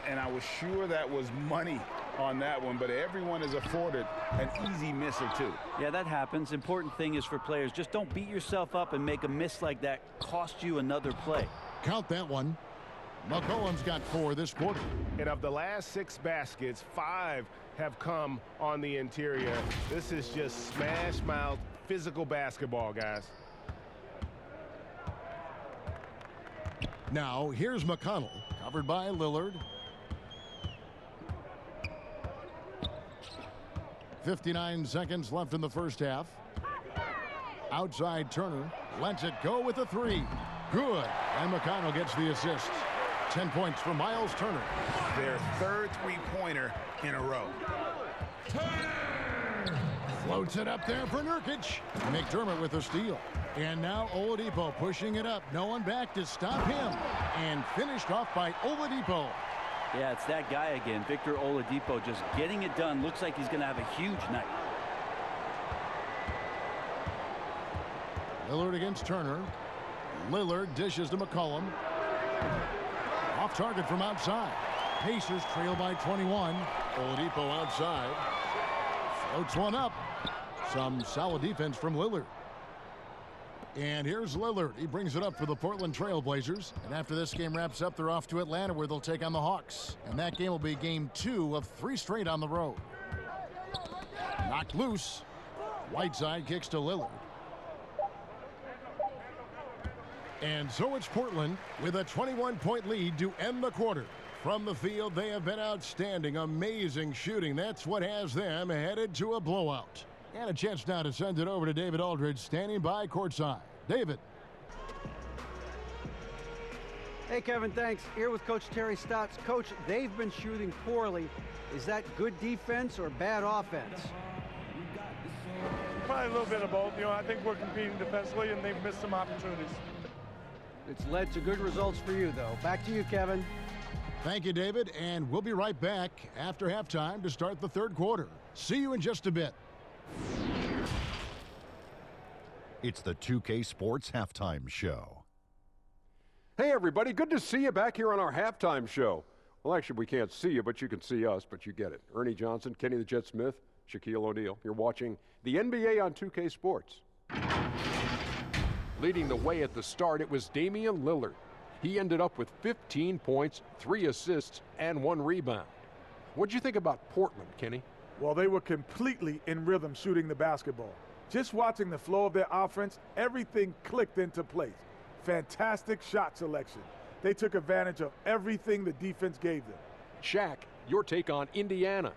And I was sure that was money on that one, but everyone is afforded an easy miss or two. Yeah, that happens. Important thing is for players, just don't beat yourself up and make a miss like that cost you another play. Count that one. McCollum's got 4 this quarter. And of the last 6 baskets, 5 have come on the interior. This is just smash mouth physical basketball, guys. Now here's McConnell, covered by Lillard. 59 seconds left in the first half. Outside Turner lets it go with a 3. Good. And McConnell gets the assist. 10 points for Miles Turner. Their 3rd three-pointer in a row. Floats it up there for Nurkic. McDermott with a steal. And now Oladipo pushing it up. No one back to stop him. And finished off by Oladipo. Yeah, it's that guy again, Victor Oladipo, just getting it done. Looks like he's going to have a huge night. Lillard against Turner. Lillard dishes to McCollum. Off target from outside. Pacers trail by 21. Oladipo outside. Floats one up. Some solid defense from Lillard. And here's Lillard. He brings it up for the Portland Trailblazers. And after this game wraps up, they're off to Atlanta where they'll take on the Hawks. And that game will be game 2 of 3 straight on the road. Knocked loose. Whiteside kicks to Lillard. And so it's Portland with a 21-point lead to end the quarter. From the field, they have been outstanding. Amazing shooting. That's what has them headed to a blowout. And a chance now to send it over to David Aldridge, standing by courtside. David. Hey, Kevin, thanks. Here with Coach Terry Stotts. Coach, they've been shooting poorly. Is that good defense or bad offense? Probably a little bit of both. I think we're competing defensively, and they've missed some opportunities. It's led to good results for you, though. Back to you, Kevin. Thank you, David. And we'll be right back after halftime to start the third quarter. See you in just a bit. It's the 2K Sports Halftime Show. Hey, everybody. Good to see you back here on our halftime show. Well, actually, we can't see you, but you can see us, but you get it. Ernie Johnson, Kenny the Jet Smith, Shaquille O'Neal. You're watching the NBA on 2K Sports. Leading the way at the start, it was Damian Lillard. He ended up with 15 points, 3 assists, and 1 rebound. What'd you think about Portland, Kenny? Well, they were completely in rhythm shooting the basketball. Just watching the flow of their offense, everything clicked into place. Fantastic shot selection. They took advantage of everything the defense gave them. Shaq, your take on Indiana.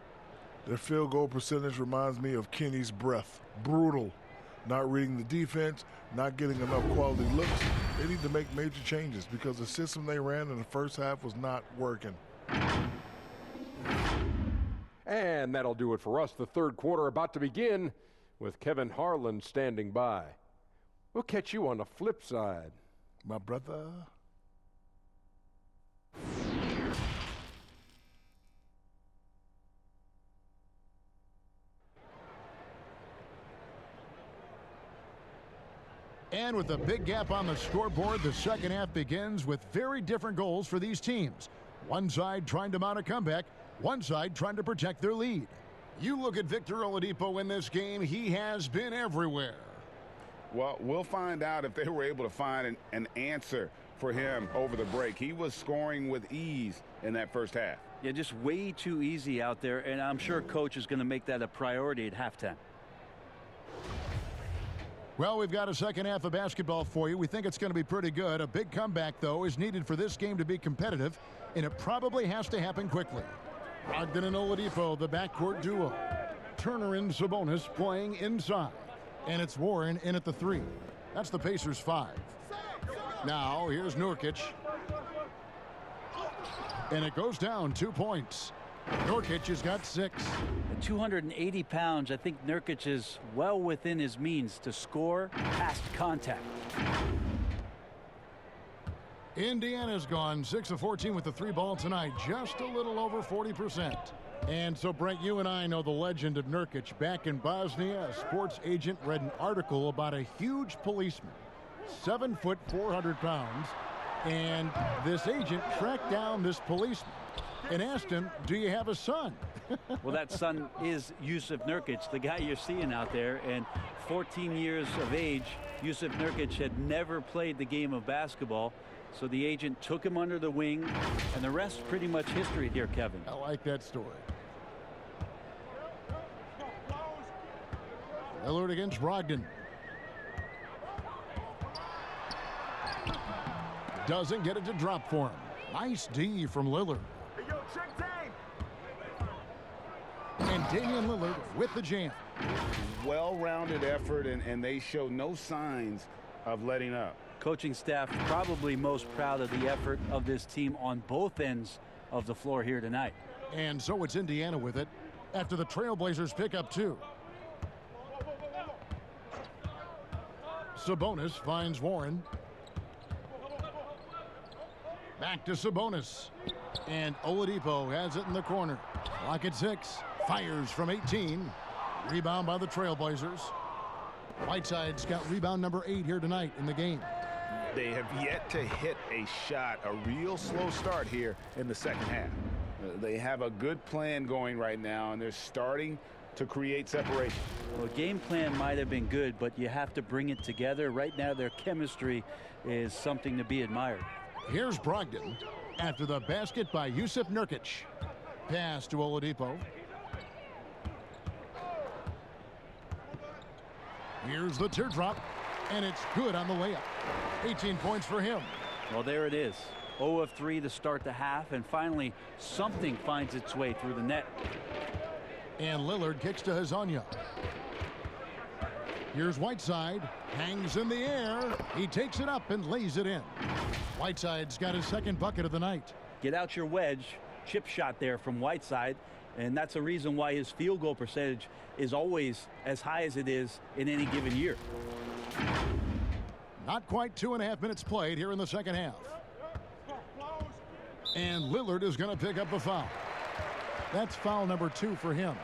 Their field goal percentage reminds me of Kenny's breath. Brutal. Not reading the defense, not getting enough quality looks. They need to make major changes because the system they ran in the first half was not working. And that'll do it for us. The third quarter about to begin with Kevin Harlan standing by. We'll catch you on the flip side. My brother. And with a big gap on the scoreboard, the second half begins with very different goals for these teams. One side trying to mount a comeback, one side trying to protect their lead. You look at Victor Oladipo in this game, he has been everywhere. Well, we'll find out if they were able to find an answer for him over the break. He was scoring with ease in that first half. Yeah, just way too easy out there, and I'm sure Coach is going to make that a priority at halftime. Well, we've got a second half of basketball for you. We think it's going to be pretty good. A big comeback, though, is needed for this game to be competitive, and it probably has to happen quickly. Brogdon and Oladipo, the backcourt duo. Turner and Sabonis playing inside. And it's Warren in at the 3. That's the Pacers' 5. Now, here's Nurkic. And it goes down 2 points. Nurkic has got 6. At 280 pounds, I think Nurkic is well within his means to score past contact. Indiana's gone 6 of 14 with the 3 ball tonight, just a little over 40%. And so, Brent, you and I know the legend of Nurkic. Back in Bosnia, a sports agent read an article about a huge policeman, 7 foot 400 pounds, and this agent tracked down this policeman and asked him, do you have a son? Well, that son is Jusuf Nurkic, the guy you're seeing out there, and 14 years of age. Jusuf Nurkic had never played the game of basketball, so the agent took him under the wing, and the rest pretty much history here, Kevin. I like that story. Lillard against Brogdon. Doesn't get it to drop for him. Nice D from Lillard. And Damian Lillard with the jam. Well-rounded effort, and they show no signs of letting up. Coaching staff probably most proud of the effort of this team on both ends of the floor here tonight. And so it's Indiana with it after the Trailblazers pick up 2. Sabonis finds Warren. Back to Sabonis. And Oladipo has it in the corner. Clock at 6. Fires from 18. Rebound by the Trailblazers. Whiteside's got rebound number 8 here tonight in the game. They have yet to hit a shot. A real slow start here in the second half. They have a good plan going right now, and they're starting to create separation. Well, game plan might have been good, but you have to bring it together. Right now, their chemistry is something to be admired. Here's Brogdon after the basket by Jusuf Nurkic. Pass to Oladipo. Here's the teardrop, and it's good on the layup. 18 points for him. Well, there it is. 0 of 3 to start the half, and finally something finds its way through the net. And Lillard kicks to Hezonja. Here's Whiteside. Hangs in the air. He takes it up and lays it in. Whiteside's got his second bucket of the night. Get out your wedge. Chip shot there from Whiteside, and that's a reason why his field goal percentage is always as high as it is in any given year. Not quite 2.5 minutes played here in the second half. And Lillard is going to pick up a foul. That's foul number 2 for him.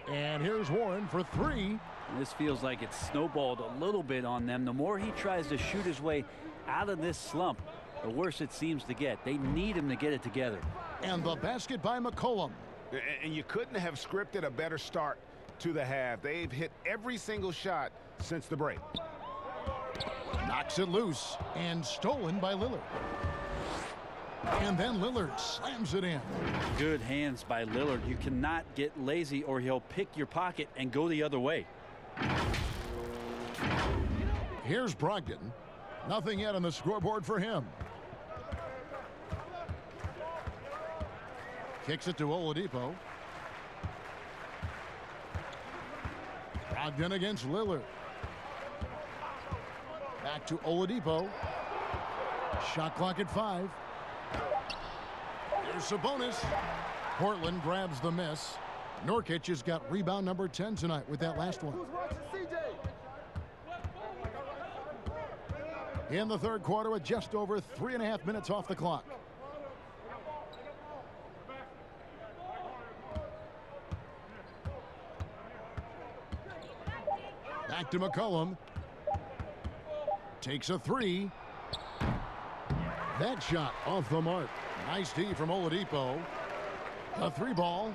And here's Warren for 3. This feels like it's snowballed a little bit on them. The more he tries to shoot his way out of this slump, the worse it seems to get. They need him to get it together. And the basket by McCollum. And you couldn't have scripted a better start to the half. They've hit every single shot since the break. Knocks it loose and stolen by Lillard. And then Lillard slams it in. Good hands by Lillard. You cannot get lazy or he'll pick your pocket and go the other way. Here's Brogdon. Nothing yet on the scoreboard for him. Kicks it to Oladipo. Brogdon against Lillard. Back to Oladipo. Shot clock at 5. Here's Sabonis. Portland grabs the miss. Nurkic has got rebound number 10 tonight with that last one. In the third quarter with just over 3.5 minutes off the clock. Back to McCollum. Takes a 3. That shot off the mark. Nice D from Oladipo. The 3 ball.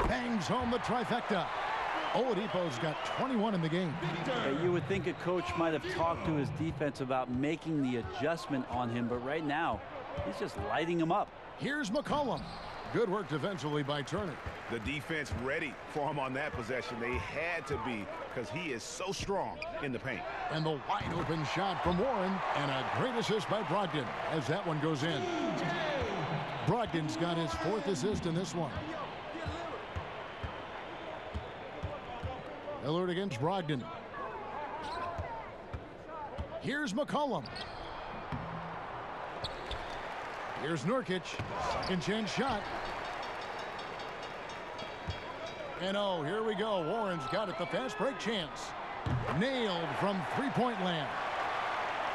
Bangs home the trifecta. Oladipo's got 21 in the game. You would think a coach might have talked to his defense about making the adjustment on him, but right now, he's just lighting him up. Here's McCollum. Good work defensively by Turner. The defense ready for him on that possession. They had to be because he is so strong in the paint. And the wide open shot from Warren, and a great assist by Brogdon as that one goes in. Brogdon's got his 4th assist in this one. Lillard against Brogdon. Here's McCollum. Here's Nurkic. Second chance shot. And oh, here we go. Warren's got it. The fast break chance. Nailed from 3-point land.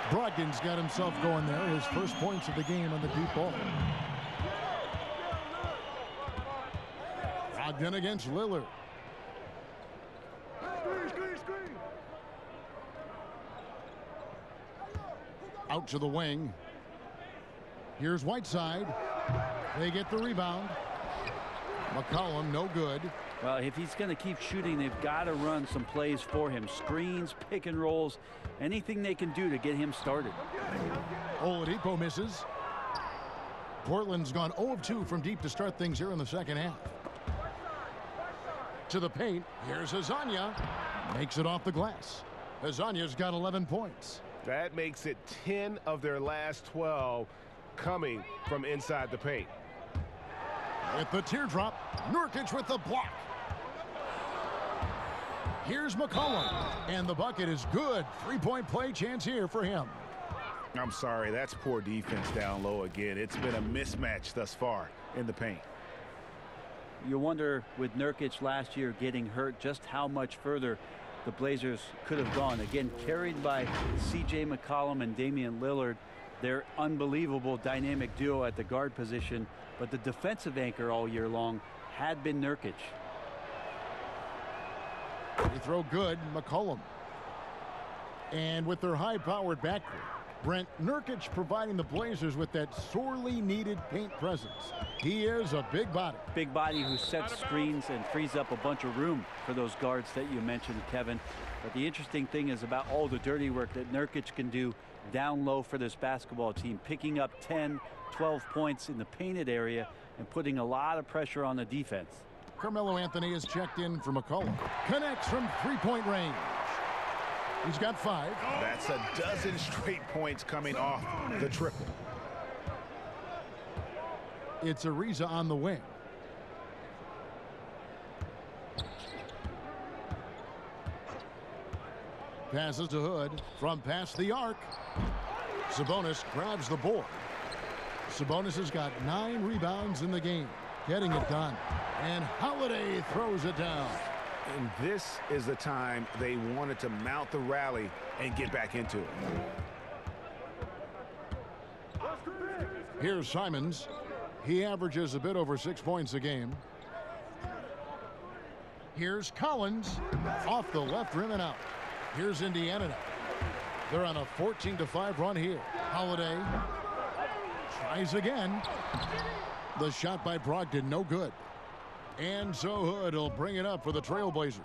Brogdon's got himself going there. His first points of the game on the deep ball. Brogdon against Lillard. Out to the wing. Here's Whiteside. They get the rebound. McCollum, no good. Well, if he's going to keep shooting, they've got to run some plays for him. Screens, pick and rolls, anything they can do to get him started. Oladipo misses. Portland's gone 0 of 2 from deep to start things here in the second half. To the paint. Here's Hezonja. Makes it off the glass. Hezonja's got 11 points. That makes it 10 of their last 12 coming from inside the paint. With the teardrop, Nurkic with the block. Here's McCollum, and the bucket is good. 3-point play chance here for him. I'm sorry, that's poor defense down low again. It's been a mismatch thus far in the paint. You wonder, with Nurkic last year getting hurt, just how much further the Blazers could have gone. Again, carried by C.J. McCollum and Damian Lillard. Their unbelievable dynamic duo at the guard position, but the defensive anchor all year long had been Nurkic. They throw good, McCollum. And with their high-powered backcourt, Brent, Nurkic providing the Blazers with that sorely needed paint presence. He is a big body. Big body who sets screens and frees up a bunch of room for those guards that you mentioned, Kevin. But the interesting thing is about all the dirty work that Nurkic can do down low for this basketball team, picking up 10, 12 points in the painted area and putting a lot of pressure on the defense. Carmelo Anthony is checked in for McCollum. Connects from three-point range. He's got 5. That's a dozen straight points coming off the triple. It's Ariza on the wing. Passes to Hood from past the arc. Sabonis grabs the board. Sabonis has got 9 rebounds in the game, getting it done. And Holiday throws it down. And this is the time they wanted to mount the rally and get back into it. Here's Simons. He averages a bit over 6 points a game. Here's Collins off the left rim and out. Here's Indiana now. They're on a 14-5 run here. Holiday tries again. The shot by Brogdon, no good. And so Hood will bring it up for the Trailblazers.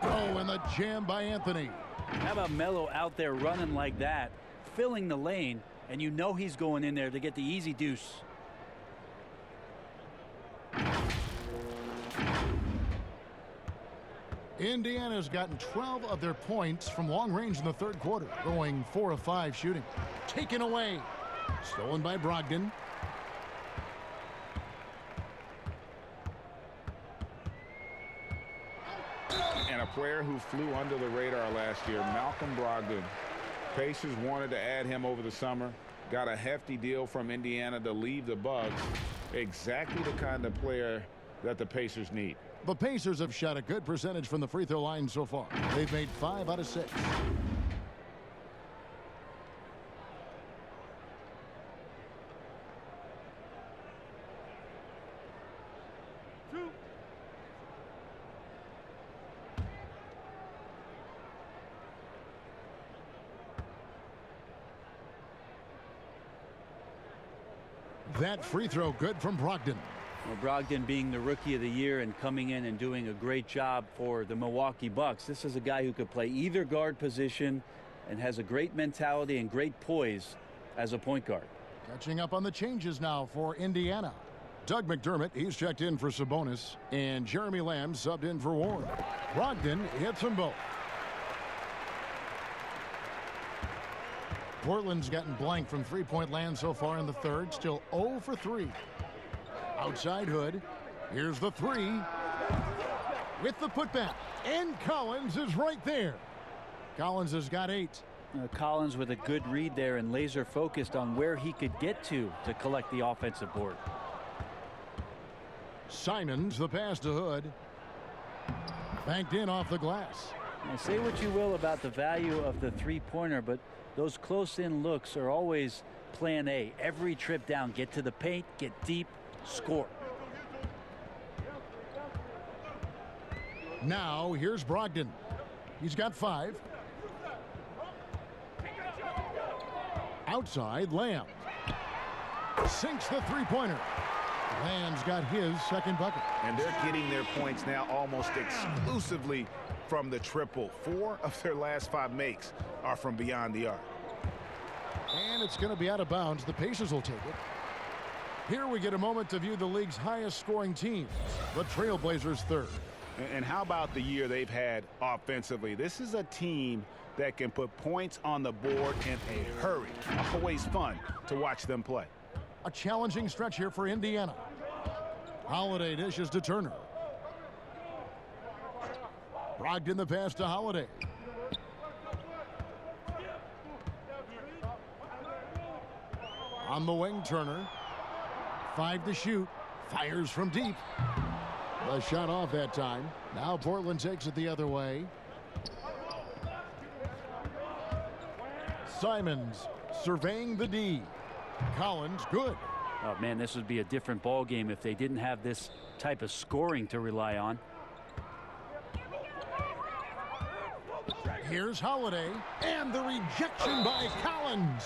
Oh, and the jam by Anthony. How about Melo out there running like that, filling the lane, and you know he's going in there to get the easy deuce. Indiana's gotten 12 of their points from long range in the third quarter, going 4 of 5 shooting. Taken away. Stolen by Brogdon. And a player who flew under the radar last year, Malcolm Brogdon. Pacers wanted to add him over the summer. Got a hefty deal from Indiana to leave the Bucks. Exactly the kind of player that the Pacers need. The Pacers have shot a good percentage from the free throw line so far. They've made 5 out of 6. That free throw good from Brogdon. Well, Brogdon being the rookie of the year and coming in and doing a great job for the Milwaukee Bucks. This is a guy who could play either guard position and has a great mentality and great poise as a point guard. Catching up on the changes now for Indiana. Doug McDermott, he's checked in for Sabonis, and Jeremy Lamb subbed in for Warren. Brogdon hits them both. Portland's gotten blank from three-point land so far in the third, still 0 for 3. Outside Hood. Here's the 3. With the putback. And Collins is right there. Collins has got 8. Collins with a good read there and laser focused on where he could get to collect the offensive board. Simons, the pass to Hood. Banked in off the glass. Now, say what you will about the value of the three-pointer, but those close-in looks are always plan A. Every trip down, get to the paint, get deep, score. Now here's Brogdon. He's got 5. Outside, Lamb. Sinks the three-pointer. Lamb's got his second bucket. And they're getting their points now almost exclusively from the triple. 4 of their last 5 makes are from beyond the arc. And it's going to be out of bounds. The Pacers will take it. Here we get a moment to view the league's highest scoring teams. The Trailblazers third. And how about the year they've had offensively? This is a team that can put points on the board in a hurry. Always fun to watch them play. A challenging stretch here for Indiana. Holiday dishes to Turner. Brogdon the pass to Holiday. On the wing, Turner. 5 to shoot. Fires from deep. The shot off that time. Now Portland takes it the other way. Simons surveying the D. Collins, good. Oh, man, this would be a different ball game if they didn't have this type of scoring to rely on. Here's Holiday, and the rejection by Collins.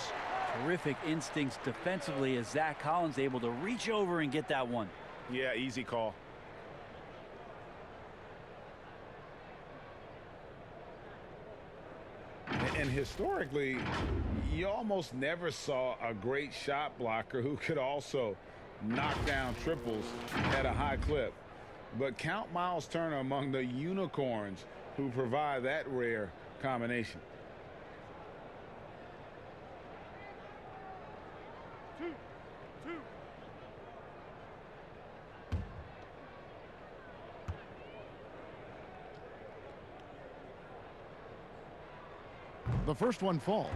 Terrific instincts defensively as Zach Collins able to reach over and get that one. Yeah, easy call. And historically, you almost never saw a great shot blocker who could also knock down triples at a high clip. But count Miles Turner among the unicorns who provide that rare combination. The first one falls.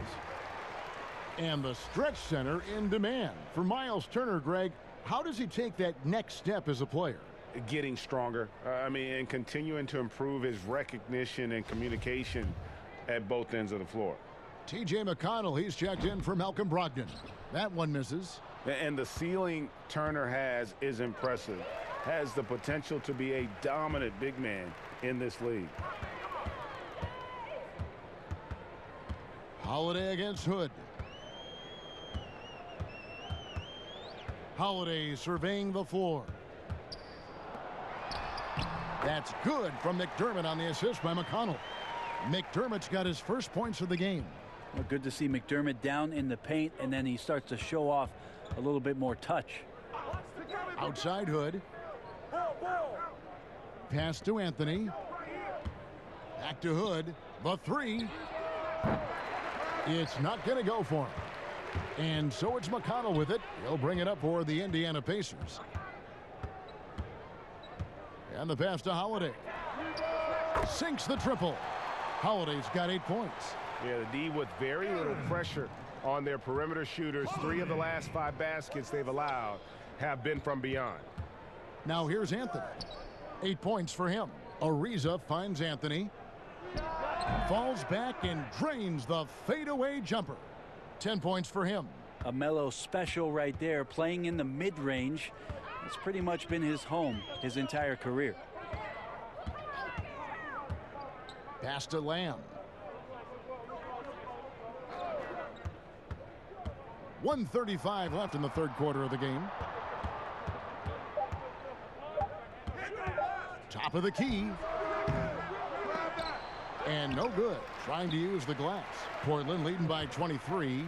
And the stretch center in demand. For Miles Turner, Greg, how does he take that next step as a player? Getting stronger. And continuing to improve his recognition and communication at both ends of the floor. T.J. McConnell, he's checked in for Malcolm Brogdon. That one misses. And the ceiling Turner has is impressive. Has the potential to be a dominant big man in this league. Holiday against Hood. Holiday surveying the floor. That's good from McDermott on the assist by McConnell. McDermott's got his first points of the game. Well, good to see McDermott down in the paint, and then he starts to show off a little bit more touch. Outside Hood. Pass to Anthony. Back to Hood. The three. It's not going to go for him. And so it's McConnell with it. He'll bring it up for the Indiana Pacers. And the pass to Holiday. Sinks the triple. Holiday's got 8 points. Yeah, the D with very little pressure on their perimeter shooters. 3 of the last 5 baskets they've allowed have been from beyond. Now here's Anthony. 8 points for him. Ariza finds Anthony. Falls back and drains the fadeaway jumper. 10 points for him. A Melo special right there, playing in the mid-range. It's pretty much been his home his entire career. Pass to Lamb. 1:35 left in the third quarter of the game. Top of the key. And no good. Trying to use the glass. Portland leading by 23.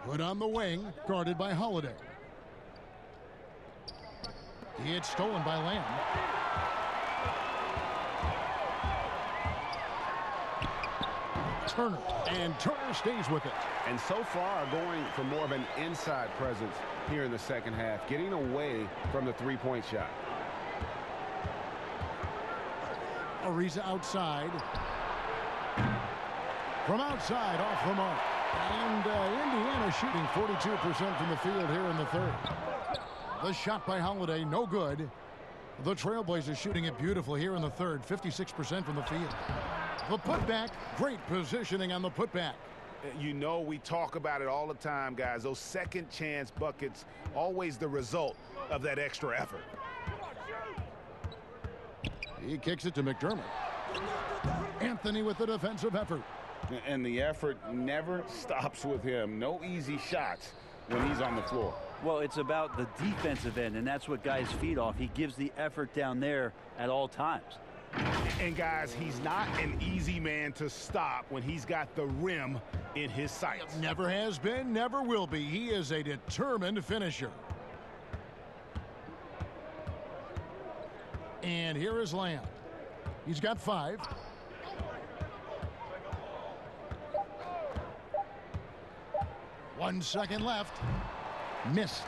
Hood on the wing, guarded by Holiday. It's stolen by Lamb. Turner, and Turner stays with it. And so far going for more of an inside presence here in the second half, getting away from the three-point shot. Ariza outside. From outside, off the mark. And Indiana shooting 42% from the field here in the third. The shot by Holiday, no good. The Trailblazers shooting it beautifully here in the third, 56% from the field. The putback, great positioning on the putback. You know, we talk about it all the time, guys. Those second chance buckets, always the result of that extra effort. He kicks it to McDermott. Anthony with the defensive effort. And the effort never stops with him. No easy shots when he's on the floor. Well, it's about the defensive end, and that's what guys feed off. He gives the effort down there at all times. And guys, he's not an easy man to stop when he's got the rim in his sights. Never has been, never will be. He is a determined finisher. And here is Lamb. He's got 5. One second left. Missed.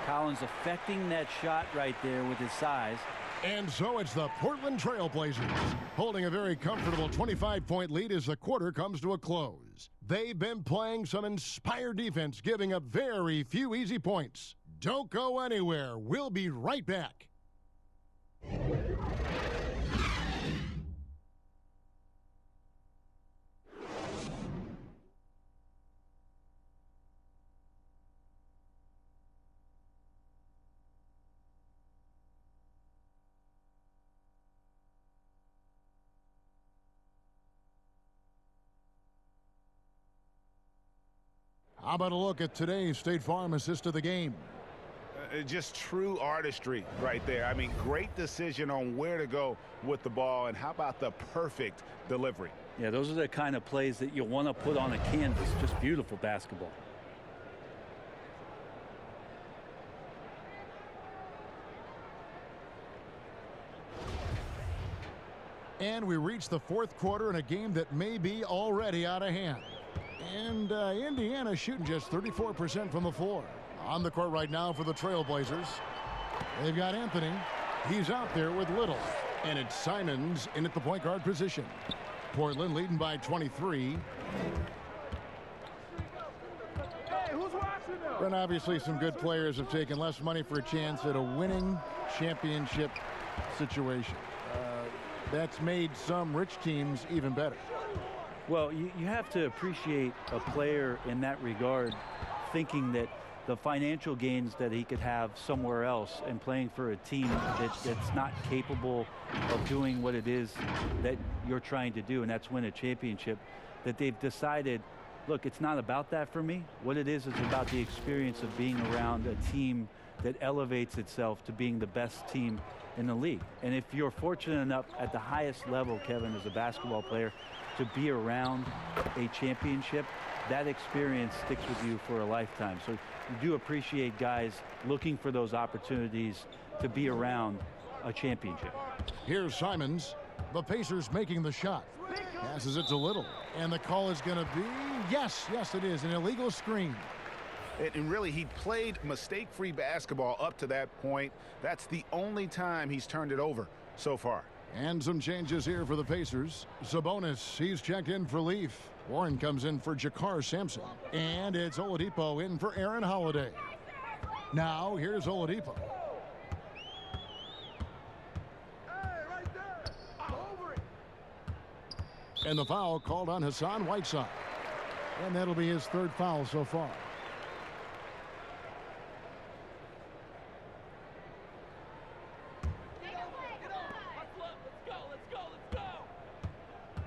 Collins affecting that shot right there with his size. And so it's the Portland Trailblazers holding a very comfortable 25-point lead as the quarter comes to a close. They've been playing some inspired defense, giving up very few easy points. Don't go anywhere. We'll be right back. How about a look at today's State Farm assist of the game? Just true artistry right there. I mean, great decision on where to go with the ball, and how about the perfect delivery? Yeah, those are the kind of plays that you want to put on a canvas. Just beautiful basketball. And we reach the fourth quarter in a game that may be already out of hand. And Indiana shooting just 34% from the floor. On the court right now for the Trailblazers. They've got Anthony. He's out there with Little. And it's Simons in at the point guard position. Portland leading by 23. Hey, who's watching them? And obviously some good players have taken less money for a chance at a winning championship situation. That's made some rich teams even better. Well, you have to appreciate a player in that regard, thinking that the financial gains that he could have somewhere else and playing for a team that's not capable of doing what it is that you're trying to do, and that's win a championship, that they've decided, look, it's not about that for me. What it is about the experience of being around a team that elevates itself to being the best team in the league. And if you're fortunate enough at the highest level, Kevin, as a basketball player, to be around a championship, that experience sticks with you for a lifetime. So you do appreciate guys looking for those opportunities to be around a championship. Here's Simons. The Pacers making the shot. Passes it to Little. And the call is going to be, yes, it is, an illegal screen. And really, he played mistake-free basketball up to that point. That's the only time he's turned it over so far. And some changes here for the Pacers. Sabonis, he's checked in for Leaf. Warren comes in for Jakar Sampson. And it's Oladipo in for Aaron Holiday. Now, here's Oladipo. And the foul called on Hassan Whiteside. And that'll be his third foul so far.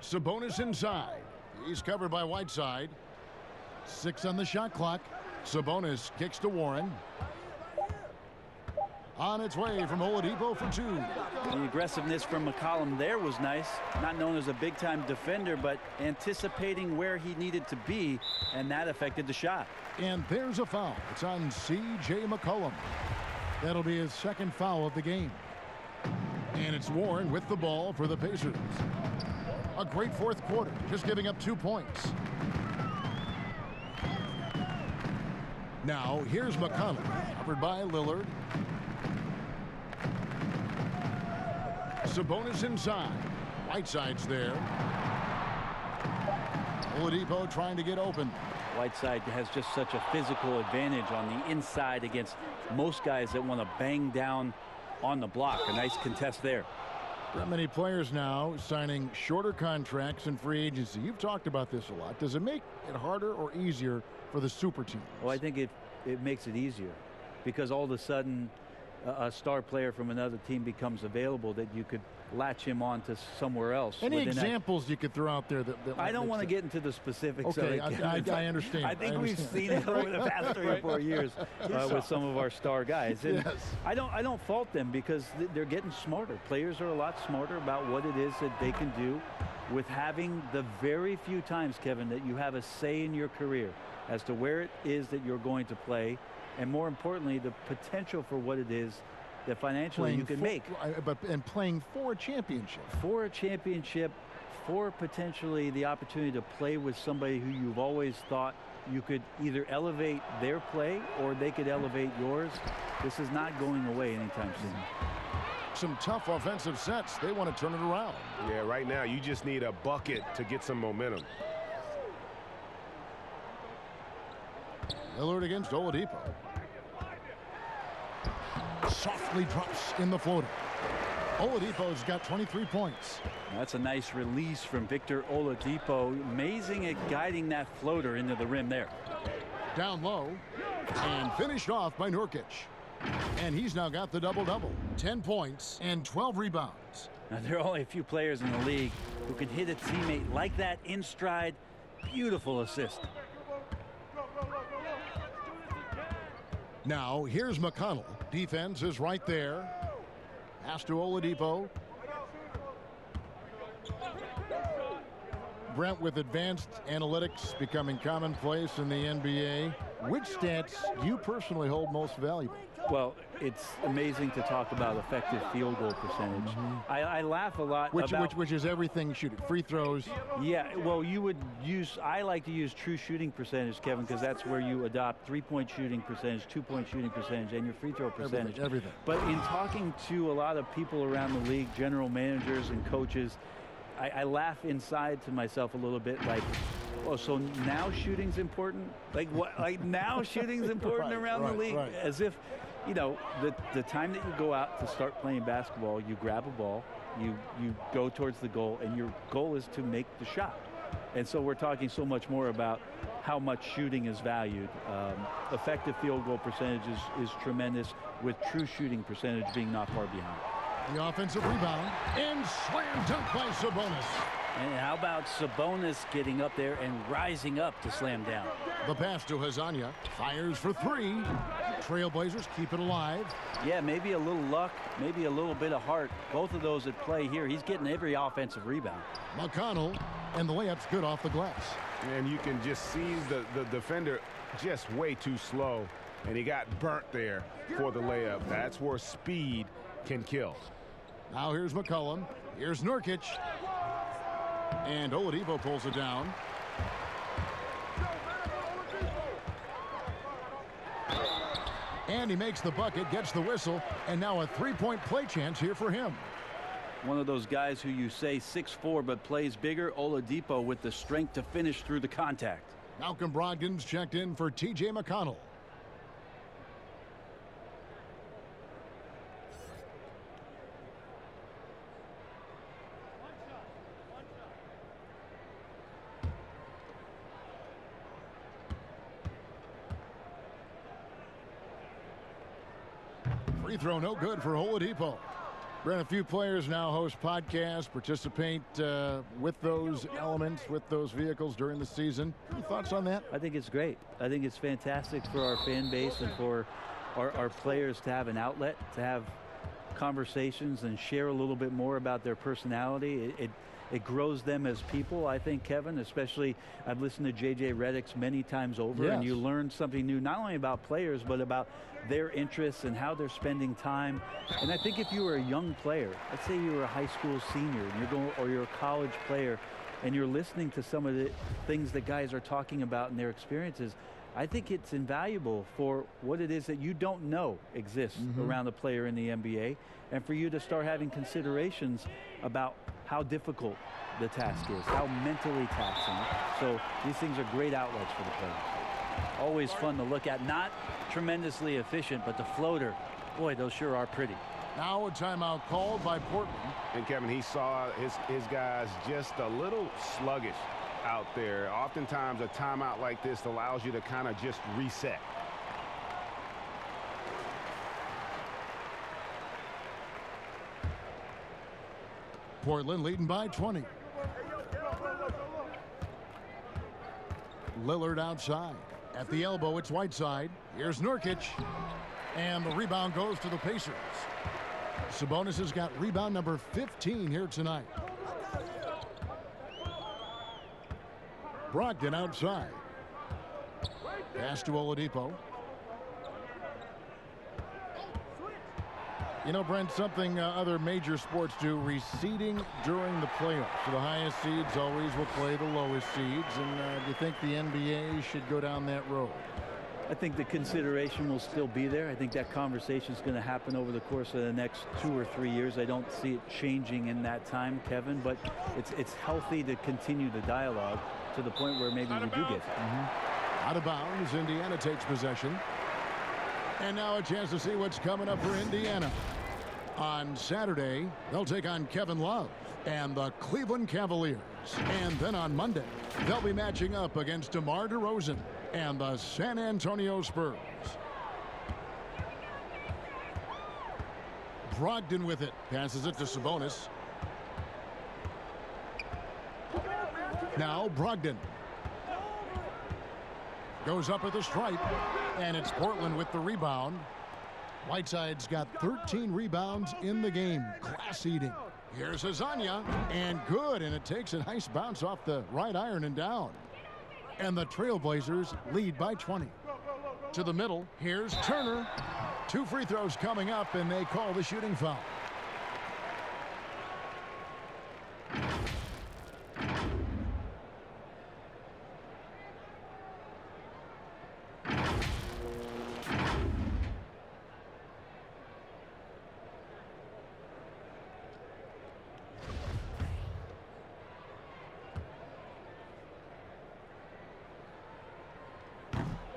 Sabonis inside. He's covered by Whiteside. 6 on the shot clock. Sabonis kicks to Warren. On its way from Oladipo for 2. The aggressiveness from McCollum there was nice. Not known as a big-time defender, but anticipating where he needed to be, and that affected the shot. And there's a foul. It's on C.J. McCollum. That'll be his second foul of the game. And it's Warren with the ball for the Pacers. A great fourth quarter, just giving up 2 points. Now, here's McConnell, covered by Lillard. Sabonis inside. Whiteside's there. Oladipo trying to get open. Whiteside has just such a physical advantage on the inside against most guys that want to bang down on the block. A nice contest there. Not many players now signing shorter contracts in free agency. You've talked about this a lot. Does it make it harder or easier for the super teams? Well, I think it makes it easier because all of a sudden a star player from another team becomes available that you could latch him on to somewhere else. Any examples you could throw out there that I don't want to get into the specifics okay, of it. I understand. I think we've seen it over the past 3 or 4 years with some of our star guys. And yes. I don't fault them because they're getting smarter. Players are a lot smarter about what it is that they can do with having the very few times, Kevin, that you have a say in your career as to where it is that you're going to play, and more importantly, the potential for what it is that financially you can make. And playing for a championship. For a championship, for potentially the opportunity to play with somebody who you've always thought you could either elevate their play or they could elevate yours. This is not going away anytime soon. Some tough offensive sets. They want to turn it around. Yeah, right now you just need a bucket to get some momentum. Lillard against Oladipo. Softly drops in the floater. Oladipo's got 23 points. That's a nice release from Victor Oladipo. Amazing at guiding that floater into the rim there. Down low and finished off by Nurkic. And he's now got the double-double. 10 points and 12 rebounds. Now, there are only a few players in the league who can hit a teammate like that in stride. Beautiful assist. Now, here's McConnell. Defense is right there. Pass to Oladipo. Brent, with advanced analytics becoming commonplace in the NBA, which stats do you personally hold most valuable? Well, it's amazing to talk about effective field goal percentage. I laugh a lot about... Which is everything shooting. Free throws. Yeah, well, I like to use true shooting percentage, Kevin, because that's where you adopt three-point shooting percentage, two-point shooting percentage, and your free throw percentage. Everything. But in talking to a lot of people around the league, general managers and coaches, I laugh inside to myself a little bit like, oh, so now shooting's important? Like what? Like now shooting's important around the league? Right. As if, you know, the time that you go out to start playing basketball, you grab a ball, you go towards the goal, and your goal is to make the shot. And so we're talking so much more about how much shooting is valued. Effective field goal percentage is tremendous, with true shooting percentage being not far behind. The offensive rebound and slam dunk by Sabonis. And how about Sabonis getting up there and rising up to slam down? The pass to Hazanya. Fires for three. Trailblazers keep it alive. Yeah, maybe a little luck, maybe a little bit of heart. Both of those at play here. He's getting every offensive rebound. McConnell, and the layup's good off the glass. And you can just see the defender just way too slow, and he got burnt there for the layup. That's where speed can kill. Now here's McCollum. Here's Nurkic. And Oladipo pulls it down. And he makes the bucket, gets the whistle, and now a three-point play chance here for him. One of those guys who you say 6'4", but plays bigger, Oladipo, with the strength to finish through the contact. Malcolm Brogdon's checked in for T.J. McConnell. Free throw no good for Oladipo. Brent, a few players now host podcasts, participate with those elements, with those vehicles during the season. Any thoughts on that? I think it's great. I think it's fantastic for our fan base and for our players to have an outlet, to have conversations and share a little bit more about their personality. It grows them as people, I think, Kevin, especially I've listened to J.J. Redick's many times over, yes. And you learn something new, not only about players, but about their interests and how they're spending time. And I think if you were a young player, let's say you were a high school senior, and you're a college player, and you're listening to some of the things that guys are talking about in their experiences, I think it's invaluable for what it is that you don't know exists around a player in the NBA, and for you to start having considerations about how difficult the task is, how mentally taxing. So these things are great outlets for the players. Always fun to look at. Not tremendously efficient, but the floater, boy, those sure are pretty. Now a timeout called by Portland. And Kevin, he saw his guys just a little sluggish out there. Oftentimes a timeout like this allows you to kind of just reset. Portland leading by 20. Lillard outside. At the elbow, it's Whiteside. Here's Nurkic. And the rebound goes to the Pacers. Sabonis has got rebound number 15 here tonight. Brogdon outside. Pass to Oladipo. You know, Brent, something other major sports do, receding during the playoffs. So the highest seeds always will play the lowest seeds. And do you think the NBA should go down that road? I think the consideration will still be there. I think that conversation is going to happen over the course of the next 2 or 3 years. I don't see it changing in that time, Kevin, but it's healthy to continue the dialogue to the point where maybe we do get there. Out of bounds, Indiana takes possession. And now a chance to see what's coming up for Indiana. On Saturday, they'll take on Kevin Love and the Cleveland Cavaliers. And then on Monday, they'll be matching up against DeMar DeRozan and the San Antonio Spurs. Brogdon with it. Passes it to Sabonis. Now Brogdon. goes up at the stripe, and it's Portland with the rebound. Whiteside's got 13 rebounds in the game. Class eating. Here's Hazanya, and good, and it takes a nice bounce off the right iron and down. And the Trailblazers lead by 20. To the middle, here's Turner. 2 free throws coming up, and they call the shooting foul.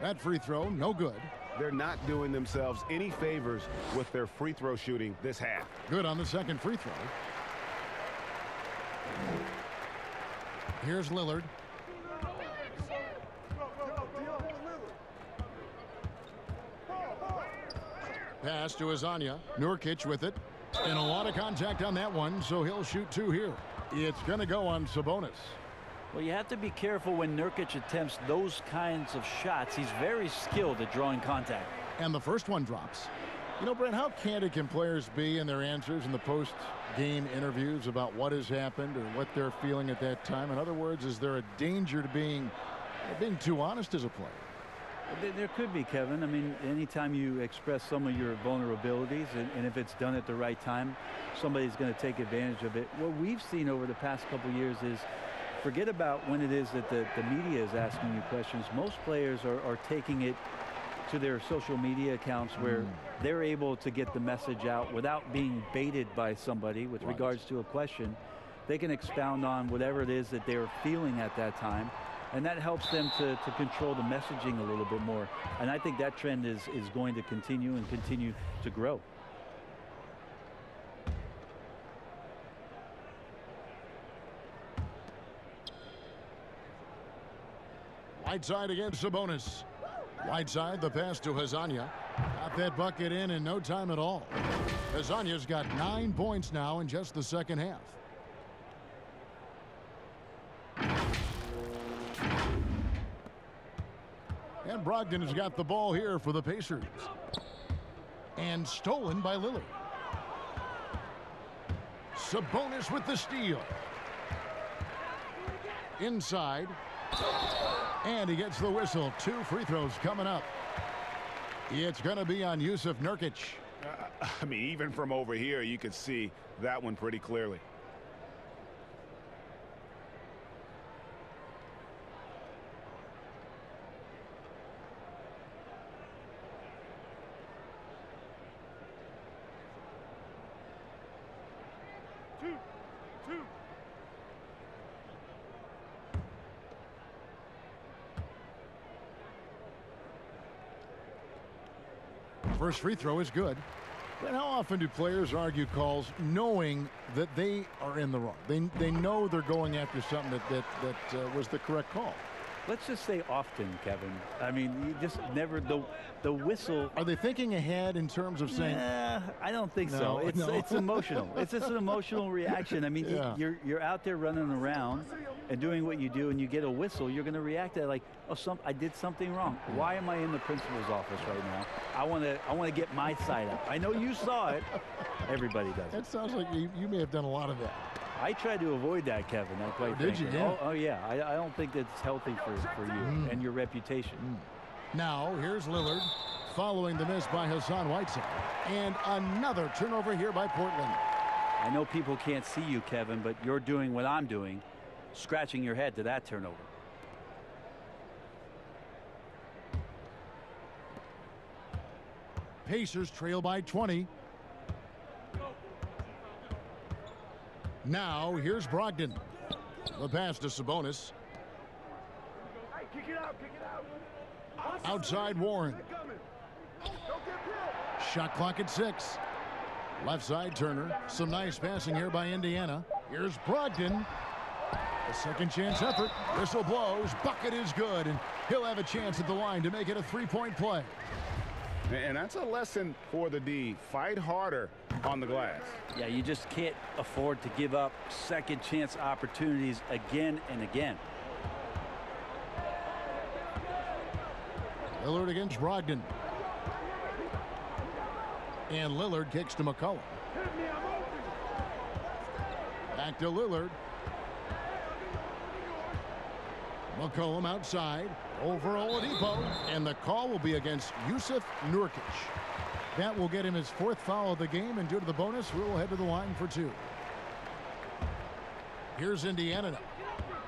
That free throw, no good. They're not doing themselves any favors with their free throw shooting this half. Good on the second free throw. Here's Lillard. Pass to Hazanya. Nurkic with it. And a lot of contact on that one, so he'll shoot 2 here. It's going to go on Sabonis. Well, you have to be careful when Nurkic attempts those kinds of shots. He's very skilled at drawing contact. And the first one drops. You know, Brent, how candid can players be in their answers in the post-game interviews about what has happened or what they're feeling at that time? In other words, is there a danger to being too honest as a player? There could be, Kevin. I mean, anytime you express some of your vulnerabilities, and if it's done at the right time, somebody's going to take advantage of it. What we've seen over the past couple of years is, forget about when it is that the media is asking you questions. Most players are taking it to their social media accounts where they're able to get the message out without being baited by somebody with regards to a question. They can expound on whatever it is that they're feeling at that time, and that helps them to control the messaging a little bit more. And I think that trend is going to continue and continue to grow. Whiteside against Sabonis. Whiteside, the pass to Hazanya. Got that bucket in no time at all. Hazanya's got 9 points now in just the second half. And Brogdon has got the ball here for the Pacers. And stolen by Lillard. Sabonis with the steal. Inside. And he gets the whistle. 2 free throws coming up. It's going to be on Yusuf Nurkic. I mean, even from over here, you could see that one pretty clearly. First free throw is good. But how often do players argue calls knowing that they are in the wrong? They know they're going after something that was the correct call. Let's just say often, Kevin. I mean, you just never, the whistle. Are they thinking ahead in terms of saying? I don't think so. It's emotional. It's just an emotional reaction. I mean, you're out there running around and doing what you do, and you get a whistle. You're going to react to it like, oh, I did something wrong. Why am I in the principal's office right now? I want to get my side up. I know you saw it. Everybody does. That sounds like you may have done a lot of that. I tried to avoid that, Kevin. Did you? Yeah. Oh yeah. I don't think that's healthy for you and your reputation. Now, here's Lillard following the miss by Hassan Whiteside. And another turnover here by Portland. I know people can't see you, Kevin, but you're doing what I'm doing, scratching your head to that turnover. Pacers trail by 20. Now, here's Brogdon. The pass to Sabonis. Hey, kick it out. Outside Warren. Shot clock at 6. Left side Turner. Some nice passing here by Indiana. Here's Brogdon. A second chance effort. Whistle blows. Bucket is good. And he'll have a chance at the line to make it a 3-point play. And that's a lesson for the D. Fight harder on the glass. Yeah, you just can't afford to give up second chance opportunities again and again. Lillard against Brogdon. And Lillard kicks to McCollum. Back to Lillard. McCollum outside. Over Oladipo. And the call will be against Yusuf Nurkic. That will get him his 4th foul of the game, and due to the bonus, we'll head to the line for 2. Here's Indiana now.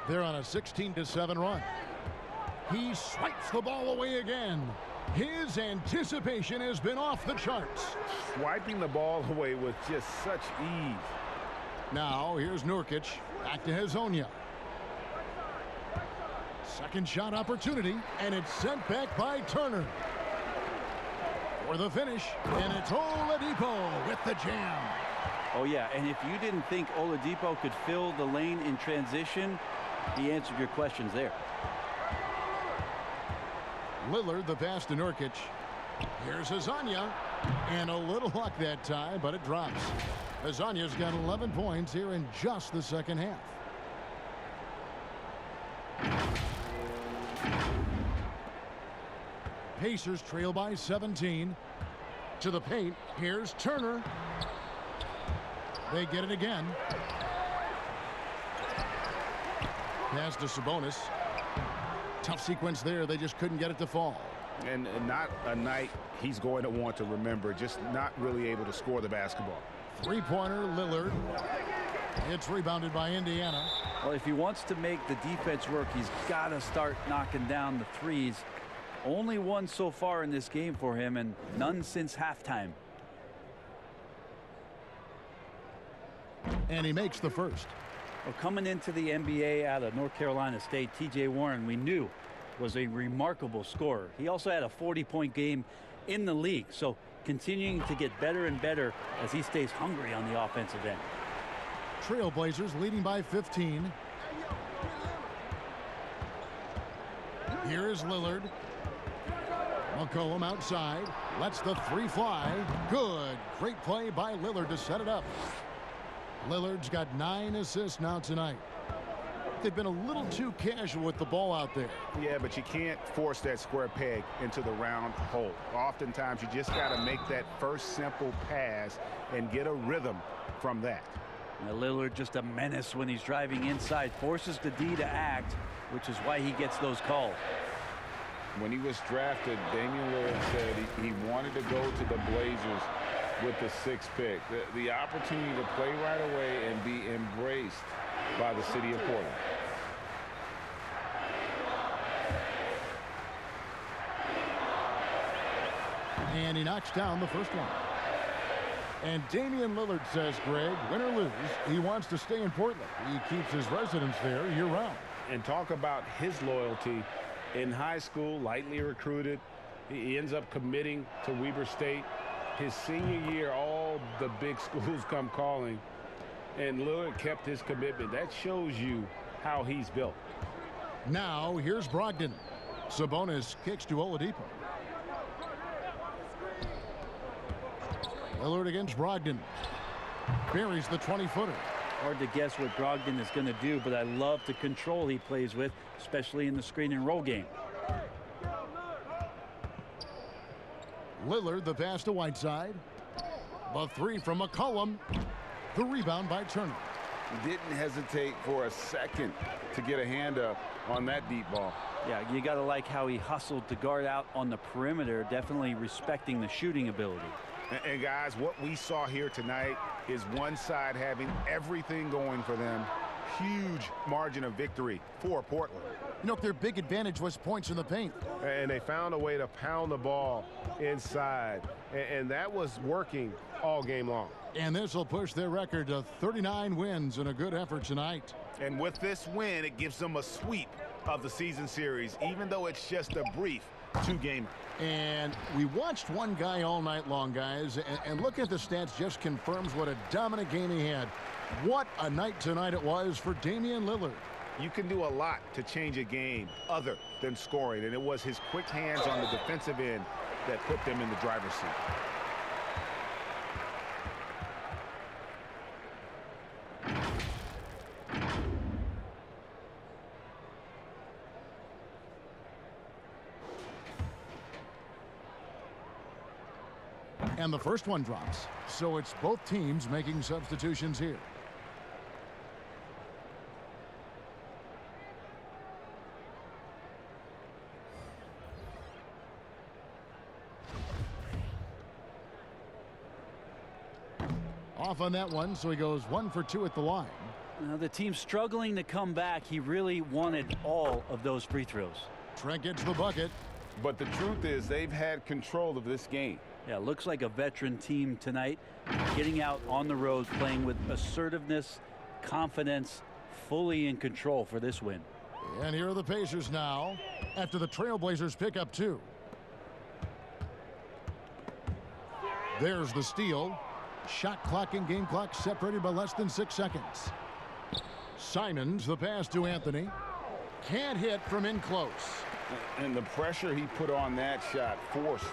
They're on a 16-7 run. He swipes the ball away again. His anticipation has been off the charts. Swiping the ball away with just such ease. Now, here's Nurkic. Back to Hazonia. Second shot opportunity, and it's sent back by Turner. For the finish, and it's Oladipo with the jam. Oh, yeah, and if you didn't think Oladipo could fill the lane in transition, he answered your questions there. Lillard, the pass to Nurkic. Here's Hazonia, and a little luck that time, but it drops. Hazonia's got 11 points here in just the second half. Pacers trail by 17. To the paint. Here's Turner. They get it again. Pass to Sabonis. Tough sequence there. They just couldn't get it to fall. And not a night he's going to want to remember. Just not really able to score the basketball. Three-pointer, Lillard. It's rebounded by Indiana. Well, if he wants to make the defense work, he's got to start knocking down the threes. Only one so far in this game for him, and none since halftime. And he makes the first. Well, coming into the NBA out of North Carolina State, T.J. Warren, we knew was a remarkable scorer. He also had a 40-point game in the league, so continuing to get better and better as he stays hungry on the offensive end. Trailblazers leading by 15. Here is Lillard. McCollum outside. Lets the three fly. Good. Great play by Lillard to set it up. Lillard's got 9 assists now tonight. They've been a little too casual with the ball out there. Yeah, but you can't force that square peg into the round hole. Oftentimes, you just got to make that first simple pass and get a rhythm from that. Now, Lillard just a menace when he's driving inside. Forces the D to act, which is why he gets those calls. When he was drafted, Damian Lillard said he wanted to go to the Blazers with the 6th pick. The opportunity to play right away and be embraced by the city of Portland. And he knocks down the first one. And Damian Lillard says, Greg, win or lose, he wants to stay in Portland. He keeps his residence there year-round. And talk about his loyalty. In high school, lightly recruited, he ends up committing to Weber State. His senior year, all the big schools come calling, and Lillard kept his commitment. That shows you how he's built. Now, here's Brogdon. Sabonis kicks to Oladipo. Lillard against Brogdon. Buries the 20-footer. Hard to guess what Brogdon is going to do, but I love the control he plays with, especially in the screen and roll game. Lillard, the pass to Whiteside. The three from McCollum. The rebound by Turner. Didn't hesitate for a second to get a hand up on that deep ball. Yeah, you got to like how he hustled to guard out on the perimeter, definitely respecting the shooting ability. And guys, what we saw here tonight is one side having everything going for them. Huge margin of victory for Portland. You know, their big advantage was points in the paint. And they found a way to pound the ball inside. And that was working all game long. And this will push their record to 39 wins and a good effort tonight. And with this win, it gives them a sweep of the season series, even though it's just a brief 2-game. And we watched one guy all night long, guys, and look at the stats, just confirms what a dominant game he had. What a night tonight it was for Damian Lillard. You can do a lot to change a game other than scoring, and it was his quick hands on the defensive end that put them in the driver's seat. And the first one drops. So it's both teams making substitutions here. Off on that one, so he goes 1 for 2 at the line. Now the team's struggling to come back. He really wanted all of those free throws. Trent gets the bucket. But the truth is they've had control of this game. Yeah, looks like a veteran team tonight, getting out on the road, playing with assertiveness, confidence, fully in control for this win. And here are the Pacers now after the Trailblazers pick up 2. There's the steal. Shot clock and game clock separated by less than 6 seconds. Simons, the pass to Anthony. Can't hit from in close. And the pressure he put on that shot forced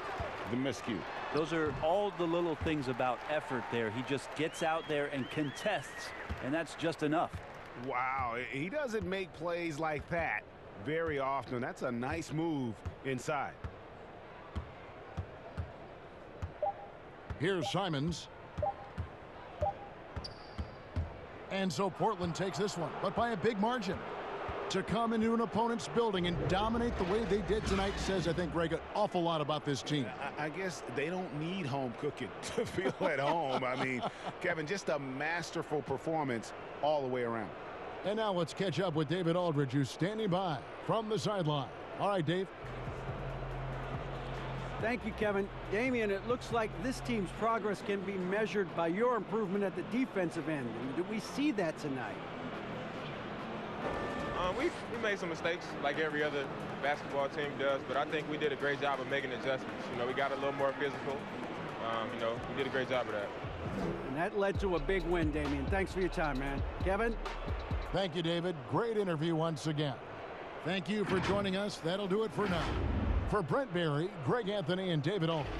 the miscue. Those are all the little things about effort there. He just gets out there and contests, and that's just enough. Wow, he doesn't make plays like that very often. That's a nice move inside. Here's Simons. And so Portland takes this one, but by a big margin. To come into an opponent's building and dominate the way they did tonight says, I think, Greg, an awful lot about this team. I guess they don't need home cooking to feel at home. I mean, Kevin, just a masterful performance all the way around. And now let's catch up with David Aldridge, who's standing by from the sideline. All right, Dave. Thank you, Kevin. Damian, it looks like this team's progress can be measured by your improvement at the defensive end. And do we see that tonight? We made some mistakes like every other basketball team does, but I think we did a great job of making adjustments. You know, we got a little more physical. You know, we did a great job of that. And that led to a big win, Damian. Thanks for your time, man. Kevin? Thank you, David. Great interview once again. Thank you for joining us. That'll do it for now. For Brent Berry, Greg Anthony, and David Aldridge,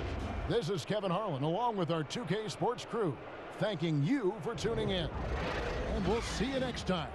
this is Kevin Harlan along with our 2K Sports crew, thanking you for tuning in. And we'll see you next time.